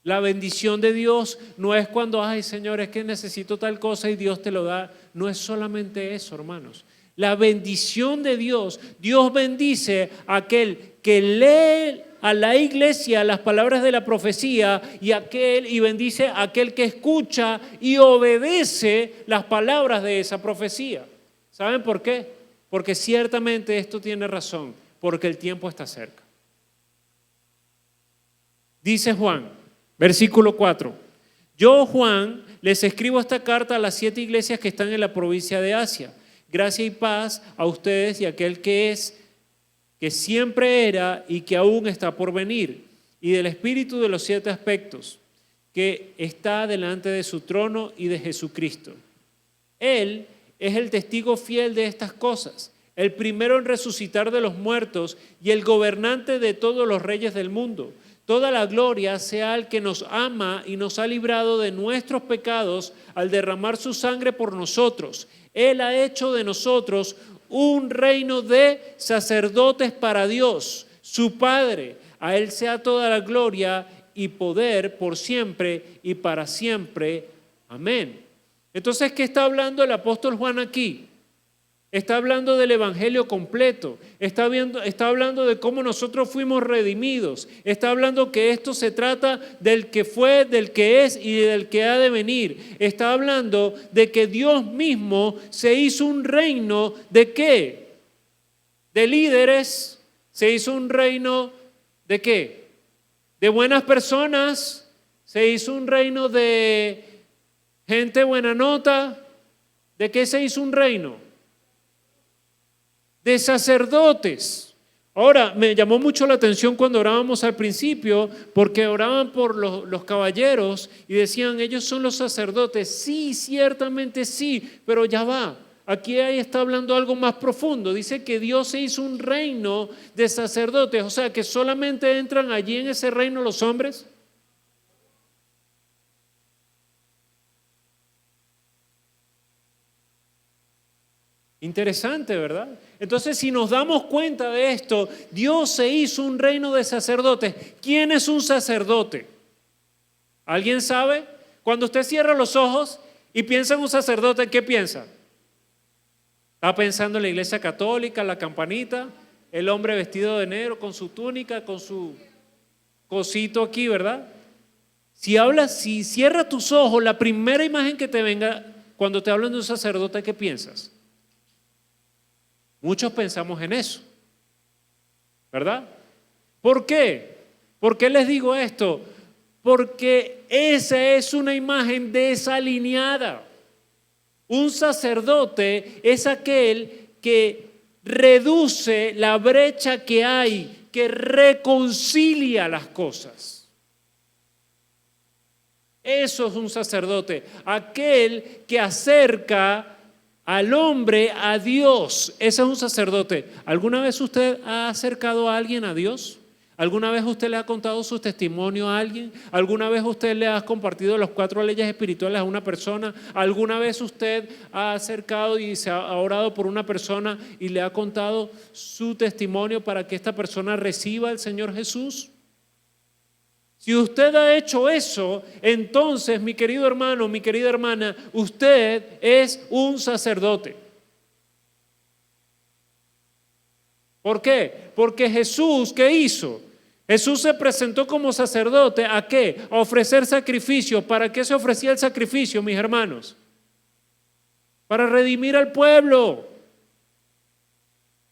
La bendición de Dios no es cuando, ay Señor, es que necesito tal cosa y Dios te lo da. No es solamente eso, hermanos. La bendición de Dios, Dios bendice a aquel que lee a la iglesia las palabras de la profecía y bendice a aquel que escucha y obedece las palabras de esa profecía. ¿Saben por qué? Porque ciertamente esto tiene razón, porque el tiempo está cerca. Dice Juan, versículo 4, yo Juan les escribo esta carta a las 7 iglesias que están en la provincia de Asia. Gracia y paz a ustedes y a aquel que es, que siempre era y que aún está por venir, y del Espíritu de los 7 aspectos, que está delante de su trono y de Jesucristo. Él es el testigo fiel de estas cosas, el primero en resucitar de los muertos y el gobernante de todos los reyes del mundo. Toda la gloria sea al que nos ama y nos ha librado de nuestros pecados al derramar su sangre por nosotros. Él ha hecho de nosotros un reino de sacerdotes para Dios, su Padre. A Él sea toda la gloria y poder por siempre y para siempre. Amén. Entonces, ¿qué está hablando el apóstol Juan aquí? Está hablando del evangelio completo, está hablando de cómo nosotros fuimos redimidos, está hablando que esto se trata del que fue, del que es y del que ha de venir. Está hablando de que Dios mismo se hizo un reino ¿de qué? De líderes, se hizo un reino ¿de qué? De buenas personas, se hizo un reino de gente buena nota. ¿De qué se hizo un reino? De sacerdotes. Ahora, me llamó mucho la atención cuando orábamos al principio, porque oraban por los caballeros y decían, ellos son los sacerdotes. Sí, ciertamente sí, pero ya va. Aquí ahí está hablando algo más profundo. Dice que Dios se hizo un reino de sacerdotes, o sea, que solamente entran allí en ese reino los hombres. Interesante, ¿verdad? Entonces, si nos damos cuenta de esto, Dios se hizo un reino de sacerdotes. ¿Quién es un sacerdote? ¿Alguien sabe? Cuando usted cierra los ojos y piensa en un sacerdote, ¿qué piensa? Está pensando en la iglesia católica, la campanita, el hombre vestido de negro con su túnica, con su cosito aquí, ¿verdad? Si cierra tus ojos, la primera imagen que te venga cuando te hablan de un sacerdote, ¿qué piensas? Muchos pensamos en eso, ¿verdad? ¿Por qué? ¿Por qué les digo esto? Porque esa es una imagen desalineada. Un sacerdote es aquel que reduce la brecha que hay, que reconcilia las cosas. Eso es un sacerdote, aquel que acerca al hombre a Dios. Ese es un sacerdote. ¿Alguna vez usted ha acercado a alguien a Dios? ¿Alguna vez usted le ha contado su testimonio a alguien? ¿Alguna vez usted le ha compartido las 4 leyes espirituales a una persona? ¿Alguna vez usted ha acercado y se ha orado por una persona y le ha contado su testimonio para que esta persona reciba al Señor Jesús? Si usted ha hecho eso, entonces, mi querido hermano, mi querida hermana, usted es un sacerdote. ¿Por qué? Porque Jesús, ¿qué hizo? Jesús se presentó como sacerdote, ¿a qué? A ofrecer sacrificio. ¿Para qué se ofrecía el sacrificio, mis hermanos? Para redimir al pueblo,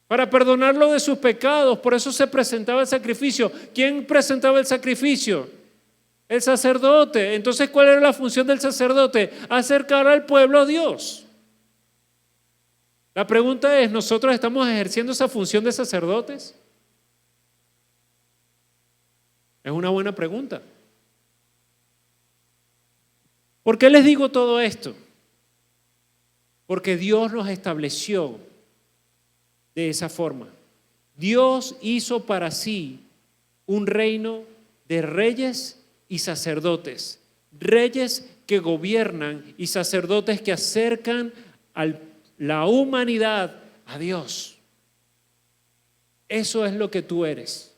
para perdonarlo de sus pecados. Por eso se presentaba el sacrificio. ¿Quién presentaba el sacrificio? El sacerdote. Entonces, ¿cuál era la función del sacerdote? Acercar al pueblo a Dios. La pregunta es, ¿nosotros estamos ejerciendo esa función de sacerdotes? Es una buena pregunta. ¿Por qué les digo todo esto? Porque Dios los estableció de esa forma. Dios hizo para sí un reino de reyes y sacerdotes, reyes que gobiernan y sacerdotes que acercan a la humanidad a Dios. Eso es lo que tú eres.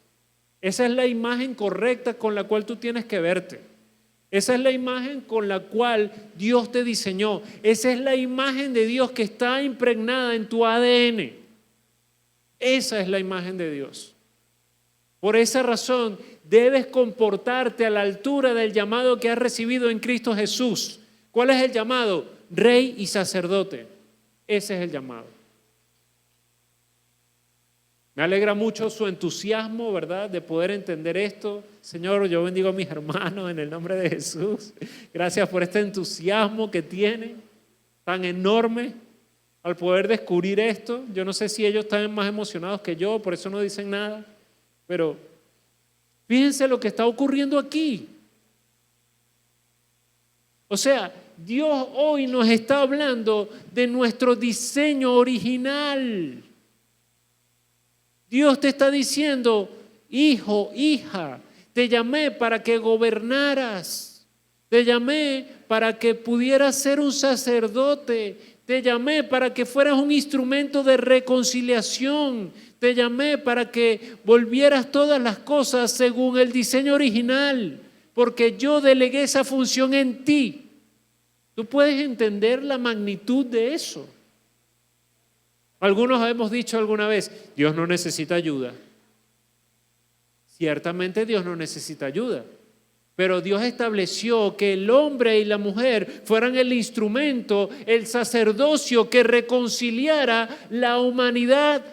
Esa es la imagen correcta con la cual tú tienes que verte. Esa es la imagen con la cual Dios te diseñó. Esa es la imagen de Dios que está impregnada en tu ADN. Esa es la imagen de Dios. Por esa razón debes comportarte a la altura del llamado que has recibido en Cristo Jesús. ¿Cuál es el llamado? Rey y sacerdote. Ese es el llamado. Me alegra mucho su entusiasmo, ¿verdad?, de poder entender esto. Señor, yo bendigo a mis hermanos en el nombre de Jesús. Gracias por este entusiasmo que tienen, tan enorme, al poder descubrir esto. Yo no sé si ellos están más emocionados que yo, por eso no dicen nada. Pero fíjense lo que está ocurriendo aquí. O sea, Dios hoy nos está hablando de nuestro diseño original. Dios te está diciendo, hijo, hija, te llamé para que gobernaras. Te llamé para que pudieras ser un sacerdote. Te llamé para que fueras un instrumento de reconciliación. Te llamé para que volvieras todas las cosas según el diseño original, porque yo delegué esa función en ti. Tú puedes entender la magnitud de eso. Algunos hemos dicho alguna vez, Dios no necesita ayuda. Ciertamente Dios no necesita ayuda, pero Dios estableció que el hombre y la mujer fueran el instrumento, el sacerdocio que reconciliara la humanidad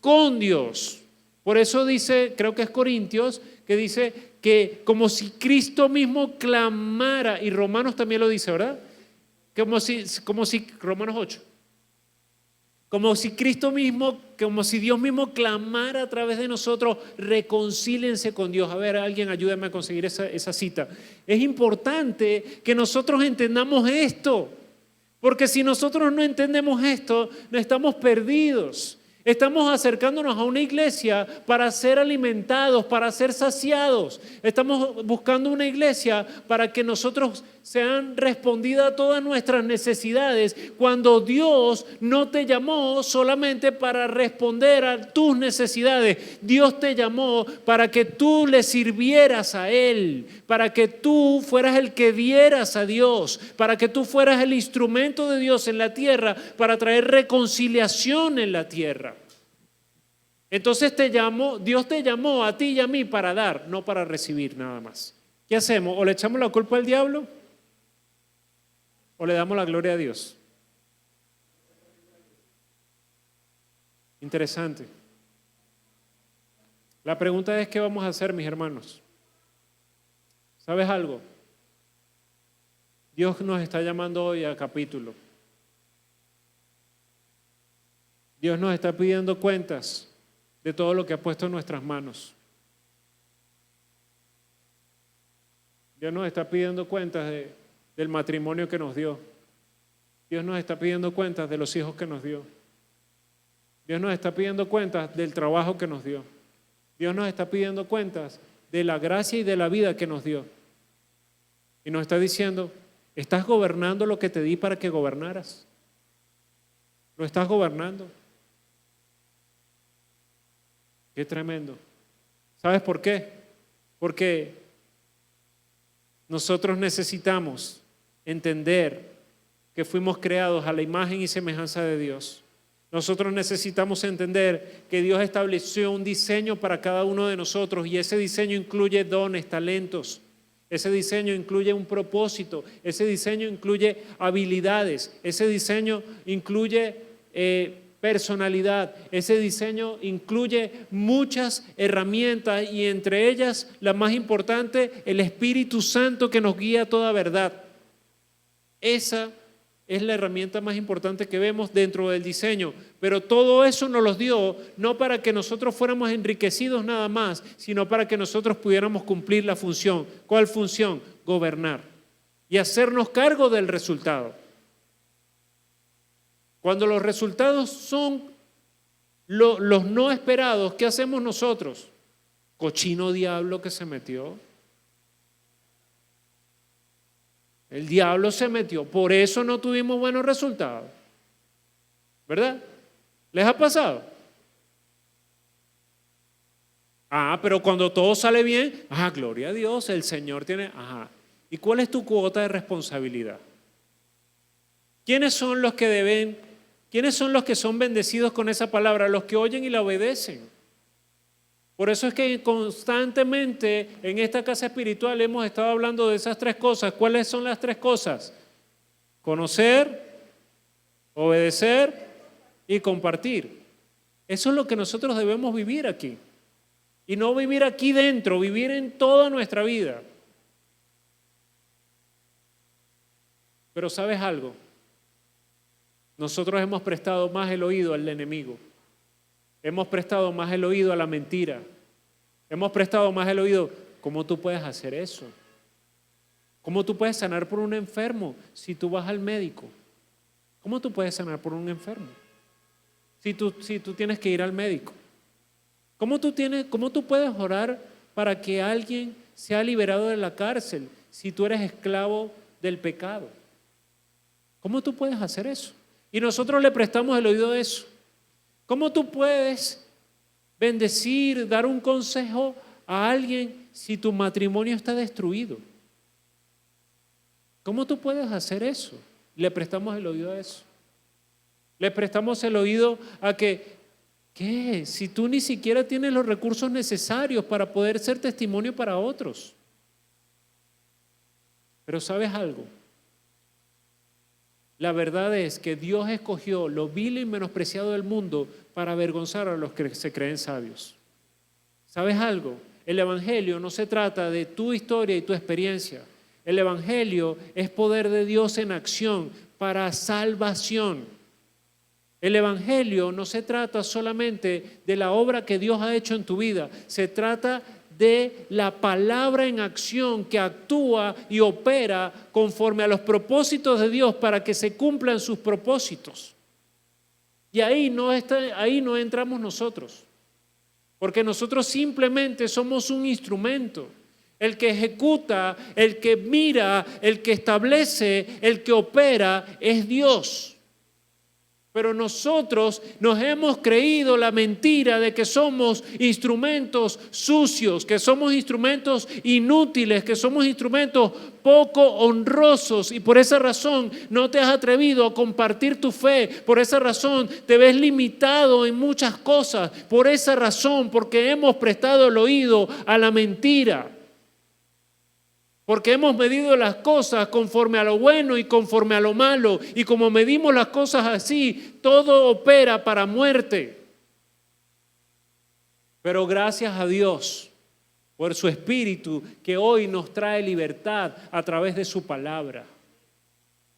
con Dios. Por eso dice, creo que es Corintios, que dice que como si Cristo mismo clamara, y Romanos también lo dice, ¿verdad? Como si Romanos 8. Como si Cristo mismo, como si Dios mismo clamara a través de nosotros, reconcílense con Dios. A ver, alguien ayúdame a conseguir esa cita. Es importante que nosotros entendamos esto, porque si nosotros no entendemos esto, no estamos perdidos. Estamos acercándonos a una iglesia para ser alimentados, para ser saciados. Estamos buscando una iglesia para que nosotros sean respondidas todas nuestras necesidades, cuando Dios no te llamó solamente para responder a tus necesidades. Dios te llamó para que tú le sirvieras a Él, para que tú fueras el que dieras a Dios, para que tú fueras el instrumento de Dios en la tierra para traer reconciliación en la tierra. Entonces Dios te llamó a ti y a mí para dar, no para recibir nada más. ¿Qué hacemos? ¿O le echamos la culpa al diablo? ¿O le damos la gloria a Dios? Interesante. La pregunta es, ¿qué vamos a hacer, mis hermanos? ¿Sabes algo? Dios nos está llamando hoy a capítulo. Dios nos está pidiendo cuentas de todo lo que ha puesto en nuestras manos. Dios nos está pidiendo cuentas del matrimonio que nos dio. Dios nos está pidiendo cuentas de los hijos que nos dio. Dios nos está pidiendo cuentas del trabajo que nos dio. Dios nos está pidiendo cuentas de la gracia y de la vida que nos dio. Y nos está diciendo, ¿estás gobernando lo que te di para que gobernaras? ¿Lo estás gobernando? Qué tremendo. ¿Sabes por qué? Porque nosotros necesitamos entender que fuimos creados a la imagen y semejanza de Dios. Nosotros necesitamos entender que Dios estableció un diseño para cada uno de nosotros y ese diseño incluye dones, talentos. Ese diseño incluye un propósito. Ese diseño incluye habilidades. Ese diseño incluye personalidad. Ese diseño incluye muchas herramientas y entre ellas la más importante, el Espíritu Santo que nos guía a toda verdad. Esa es la herramienta más importante que vemos dentro del diseño, pero todo eso nos lo dio no para que nosotros fuéramos enriquecidos nada más, sino para que nosotros pudiéramos cumplir la función. ¿Cuál función? Gobernar y hacernos cargo del resultado. Cuando los resultados son los no esperados, ¿qué hacemos nosotros? Cochino diablo que se metió. El diablo se metió, por eso no tuvimos buenos resultados. ¿Verdad? ¿Les ha pasado? Pero cuando todo sale bien, gloria a Dios, el Señor tiene, ¿Y cuál es tu cuota de responsabilidad? ¿Quiénes son los que son bendecidos con esa palabra? Los que oyen y la obedecen. Por eso es que constantemente en esta casa espiritual hemos estado hablando de esas tres cosas. ¿Cuáles son las tres cosas? Conocer, obedecer y compartir. Eso es lo que nosotros debemos vivir aquí. Y no vivir aquí dentro, vivir en toda nuestra vida. Pero ¿sabes algo? Nosotros hemos prestado más el oído al enemigo. Hemos prestado más el oído a la mentira. Hemos prestado más el oído. ¿Cómo tú puedes hacer eso? ¿Cómo tú puedes sanar por un enfermo si tú vas al médico? ¿Cómo tú puedes sanar por un enfermo? Si tú tienes que ir al médico. ¿Cómo tú puedes orar para que alguien sea liberado de la cárcel si tú eres esclavo del pecado? ¿Cómo tú puedes hacer eso? Y nosotros le prestamos el oído a eso. ¿Cómo tú puedes bendecir, dar un consejo a alguien si tu matrimonio está destruido? ¿Cómo tú puedes hacer eso? Le prestamos el oído a eso. Le prestamos el oído a que, ¿qué? Si tú ni siquiera tienes los recursos necesarios para poder ser testimonio para otros. Pero ¿sabes algo? La verdad es que Dios escogió lo vil y menospreciado del mundo para avergonzar a los que se creen sabios. ¿Sabes algo? El Evangelio no se trata de tu historia y tu experiencia. El Evangelio es poder de Dios en acción para salvación. El Evangelio no se trata solamente de la obra que Dios ha hecho en tu vida. Se trata de la palabra en acción que actúa y opera conforme a los propósitos de Dios para que se cumplan sus propósitos. Y ahí no entramos nosotros, porque nosotros simplemente somos un instrumento. El que ejecuta, el que mira, el que establece, el que opera es Dios. Pero nosotros nos hemos creído la mentira de que somos instrumentos sucios, que somos instrumentos inútiles, que somos instrumentos poco honrosos, y por esa razón no te has atrevido a compartir tu fe. Por esa razón te ves limitado en muchas cosas. Por esa razón, porque hemos prestado el oído a la mentira. Porque hemos medido las cosas conforme a lo bueno y conforme a lo malo. Y como medimos las cosas así, todo opera para muerte. Pero gracias a Dios por su Espíritu que hoy nos trae libertad a través de su palabra.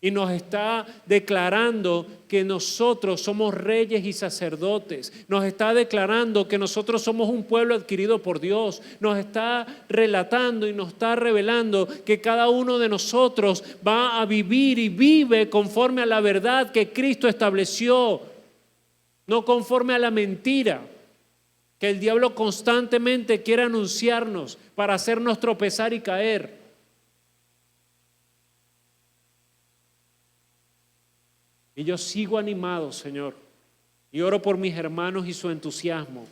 Y nos está declarando que nosotros somos reyes y sacerdotes. Nos está declarando que nosotros somos un pueblo adquirido por Dios. Nos está relatando y nos está revelando que cada uno de nosotros va a vivir y vive conforme a la verdad que Cristo estableció, no conforme a la mentira que el diablo constantemente quiere anunciarnos para hacernos tropezar y caer. Y yo sigo animado, Señor, y oro por mis hermanos y su entusiasmo.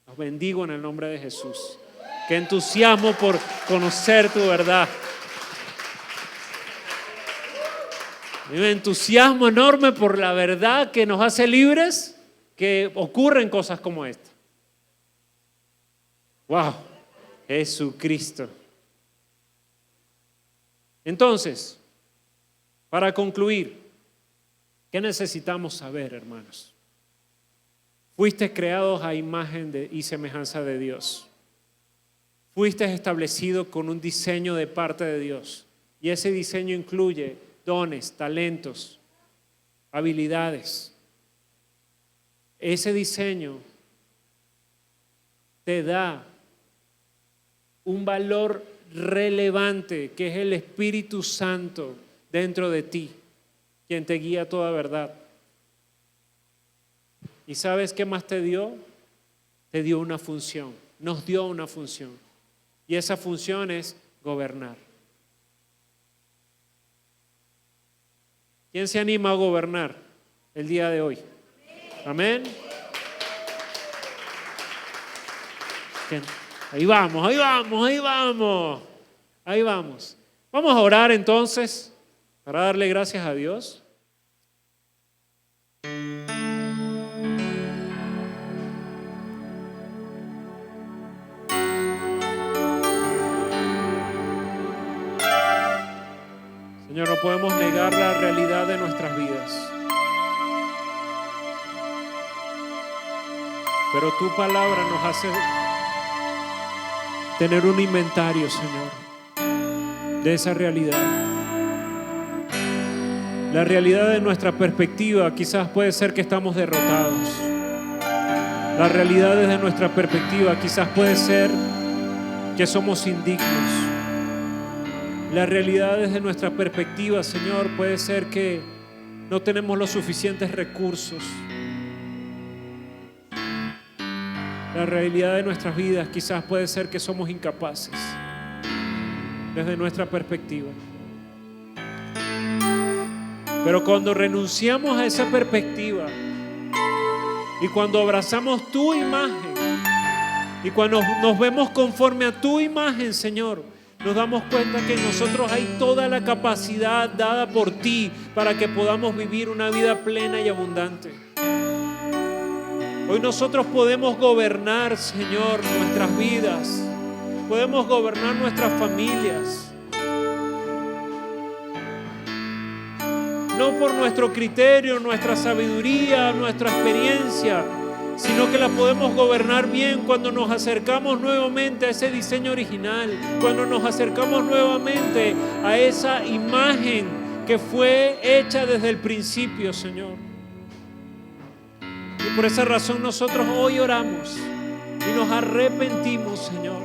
Los bendigo en el nombre de Jesús. Qué entusiasmo por conocer tu verdad. Y un entusiasmo enorme por la verdad que nos hace libres, que ocurren cosas como esta. ¡Wow! Jesucristo. Entonces, para concluir, ¿qué necesitamos saber, hermanos? Fuiste creados a imagen y semejanza de Dios. Fuiste establecido con un diseño de parte de Dios. Y ese diseño incluye dones, talentos, habilidades. Ese diseño te da un valor relevante, que es el Espíritu Santo dentro de ti, quien te guía a toda verdad. ¿Y sabes qué más te dio? Te dio una función, nos dio una función. Y esa función es gobernar. ¿Quién se anima a gobernar el día de hoy? Amén. Ahí vamos, ahí vamos, ahí vamos. Ahí vamos. Vamos a orar entonces para darle gracias a Dios. Señor, no podemos negar la realidad de nuestras vidas. Pero tu palabra nos hace tener un inventario, Señor, de esa realidad. La realidad de nuestra perspectiva quizás puede ser que estamos derrotados. La realidad desde nuestra perspectiva quizás puede ser que somos indignos. La realidad desde nuestra perspectiva, Señor, puede ser que no tenemos los suficientes recursos. La realidad de nuestras vidas quizás puede ser que somos incapaces desde nuestra perspectiva. Pero cuando renunciamos a esa perspectiva y cuando abrazamos tu imagen y cuando nos vemos conforme a tu imagen, Señor, nos damos cuenta que en nosotros hay toda la capacidad dada por ti para que podamos vivir una vida plena y abundante. Hoy nosotros podemos gobernar, Señor, nuestras vidas, podemos gobernar nuestras familias. No por nuestro criterio, nuestra sabiduría, nuestra experiencia, sino que la podemos gobernar bien cuando nos acercamos nuevamente a ese diseño original, cuando nos acercamos nuevamente a esa imagen que fue hecha desde el principio, Señor. Y por esa razón nosotros hoy oramos y nos arrepentimos, Señor.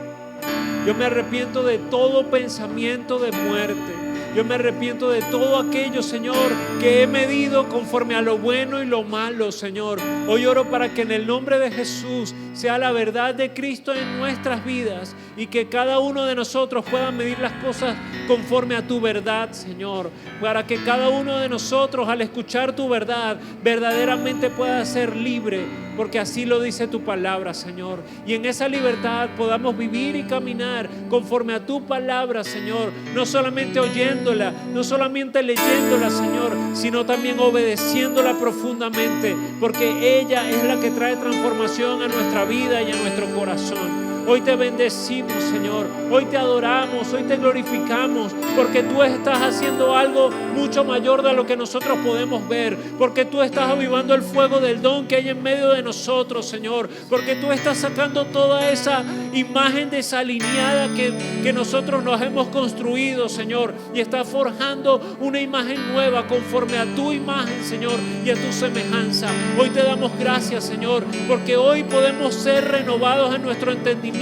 Yo me arrepiento de todo pensamiento de muerte. Yo me arrepiento de todo aquello, Señor, que he medido conforme a lo bueno y lo malo, Señor. Hoy oro para que en el nombre de Jesús sea la verdad de Cristo en nuestras vidas y que cada uno de nosotros pueda medir las cosas conforme a tu verdad, Señor. Para que cada uno de nosotros, al escuchar tu verdad, verdaderamente pueda ser libre, porque así lo dice tu palabra, Señor. Y en esa libertad podamos vivir y caminar conforme a tu palabra, Señor. No solamente oyéndola, no solamente leyéndola, Señor, sino también obedeciéndola profundamente, porque ella es la que trae transformación a nuestra vida y a nuestro corazón. Hoy te bendecimos, Señor. Hoy te adoramos, hoy te glorificamos, porque tú estás haciendo algo mucho mayor de lo que nosotros podemos ver, porque tú estás avivando el fuego del don que hay en medio de nosotros, Señor, porque tú estás sacando toda esa imagen desalineada que nosotros nos hemos construido, Señor, y estás forjando una imagen nueva conforme a tu imagen, Señor, y a tu semejanza. Hoy te damos gracias, Señor, porque hoy podemos ser renovados en nuestro entendimiento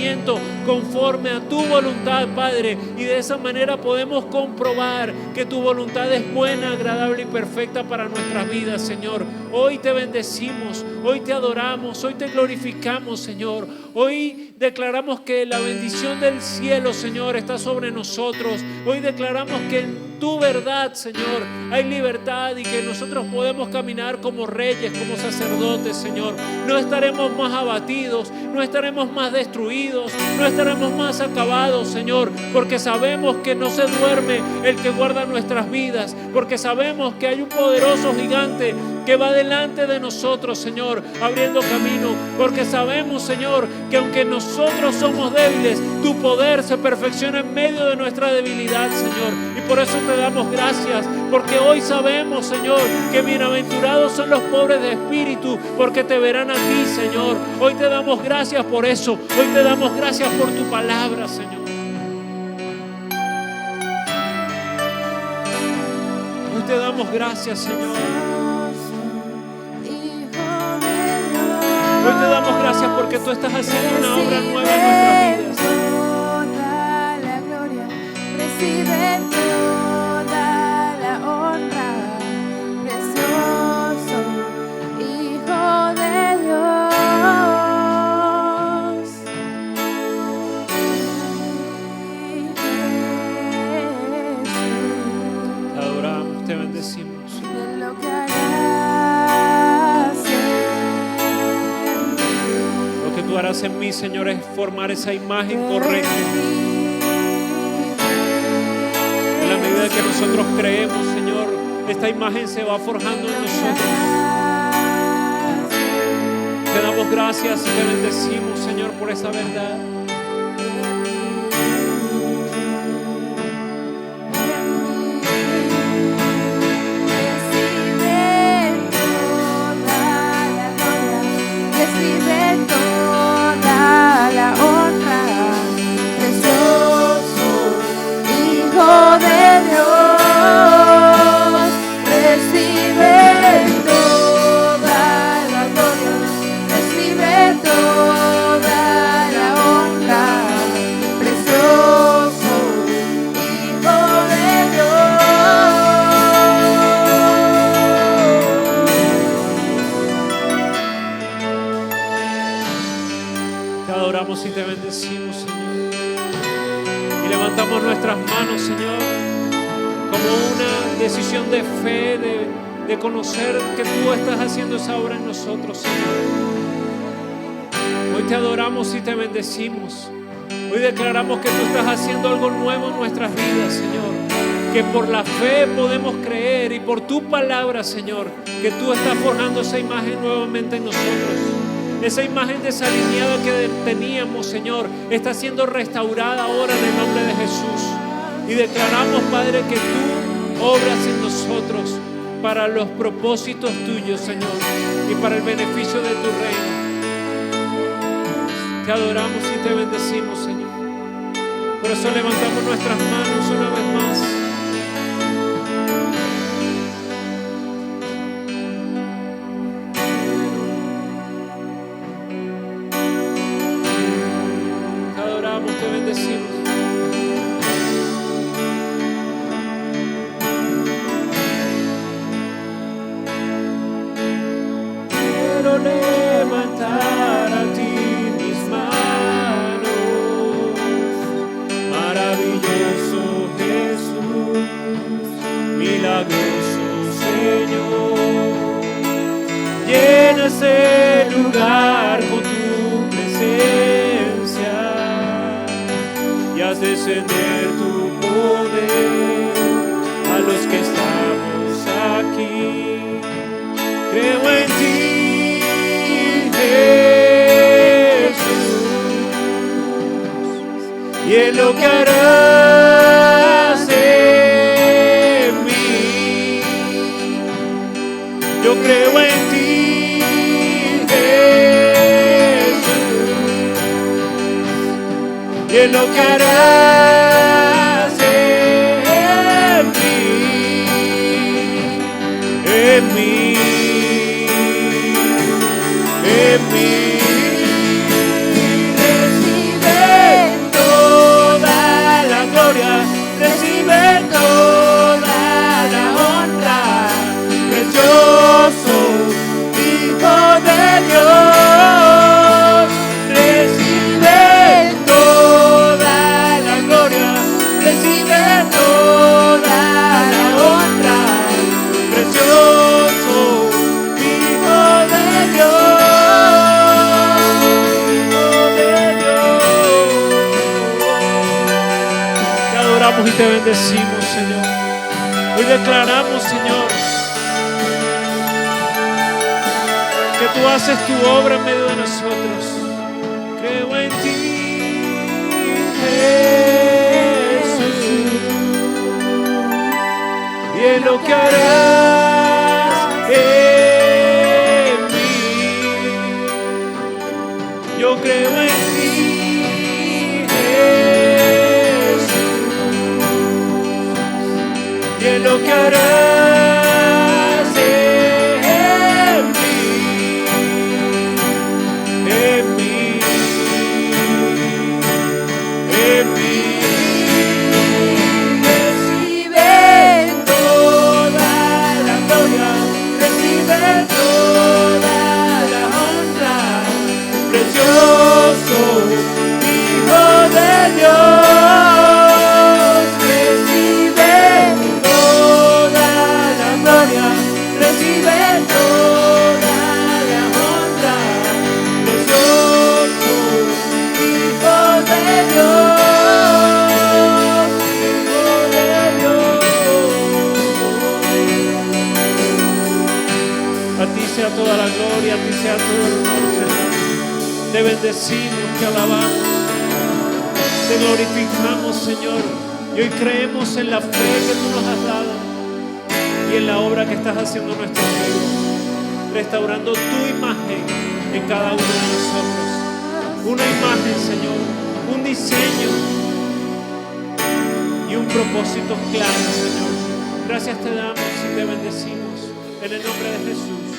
conforme a tu voluntad, Padre, y de esa manera podemos comprobar que tu voluntad es buena, agradable y perfecta para nuestras vidas, Señor. Hoy te bendecimos, hoy te adoramos, hoy te glorificamos, Señor. Hoy declaramos que la bendición del cielo, Señor, está sobre nosotros. Hoy declaramos que en tu verdad, Señor, hay libertad y que nosotros podemos caminar como reyes, como sacerdotes, Señor. No estaremos más abatidos, no estaremos más destruidos, no estaremos más acabados, Señor, porque sabemos que no se duerme el que guarda nuestras vidas, porque sabemos que hay un poderoso gigante que va delante de nosotros, Señor, abriendo camino, porque sabemos, Señor, que aunque nosotros somos débiles, tu poder se perfecciona en medio de nuestra debilidad, Señor. Y por eso te damos gracias, porque hoy sabemos, Señor, que bienaventurados son los pobres de espíritu, porque te verán a ti, Señor. Hoy te damos gracias por eso, hoy te damos gracias por tu palabra, Señor. Hoy te damos gracias, Señor. Hoy te damos gracias porque tú estás haciendo una obra nueva en nuestras vidas. Toda la gloria, recibe toda la honra, precioso Hijo de Dios. Te adoramos, te bendecimos. De lo que harás Lo que tú harás en mí, Señor, es formar esa imagen correcta. En la medida que nosotros creemos, Señor, esta imagen se va forjando en nosotros. Te damos gracias y te bendecimos, Señor, por esa verdad. Recibe toda la honra, precioso Hijo de Dios. Recibe toda la gloria, recibe toda la honra, precioso Hijo de Dios. Te adoramos y te bendecimos, Señor. Y levantamos nuestras manos, Señor, como una decisión de fe, de conocer que tú estás haciendo esa obra en nosotros, Señor. Hoy te adoramos y te bendecimos. Hoy declaramos que tú estás haciendo algo nuevo en nuestras vidas, Señor. Que por la fe podemos creer y por tu palabra, Señor, que tú estás forjando esa imagen nuevamente en nosotros. Esa imagen desalineada que teníamos, Señor, está siendo restaurada ahora en el nombre de Jesús. Y declaramos, Padre, que tú obras en nosotros para los propósitos tuyos, Señor, y para el beneficio de tu reino. Te adoramos y te bendecimos, Señor. Por eso levantamos nuestras manos una vez más. Te adoramos, te bendecimos. Quiero levantar a ti mis manos, maravilloso Jesús, milagroso Señor. Llena ese lugar con tu presencia y haz descender tu poder a los que estamos aquí. Creo en ti, Jesús, y en lo que harás en mí. Yo creo en ti, Jesús, y en lo que harás en mí, en mí. Recibe toda la gloria, recibe toda la honra, precioso Hijo de Dios. Recibe toda la gloria, recibe toda la honra, precioso Hijo de Dios. Y te bendecimos, Señor. Hoy declaramos, Señor, que tú haces tu obra en medio de nosotros. Creo en ti, Jesús, y en lo que harás en mí. Yo creo en ti, Jesús, y en lo que harás en mí, en mí, en mí. Recibe toda la gloria, recibe toda la honra, precioso Hijo de Dios. Sea toda la gloria, a ti sea todo el honor, Señor. Te bendecimos, te alabamos, te glorificamos, Señor. Y hoy creemos en la fe que tú nos has dado y en la obra que estás haciendo en nuestros vidas, restaurando tu imagen en cada uno de nosotros. Una imagen, Señor, un diseño y un propósito claro, Señor. Gracias te damos y te bendecimos en el nombre de Jesús.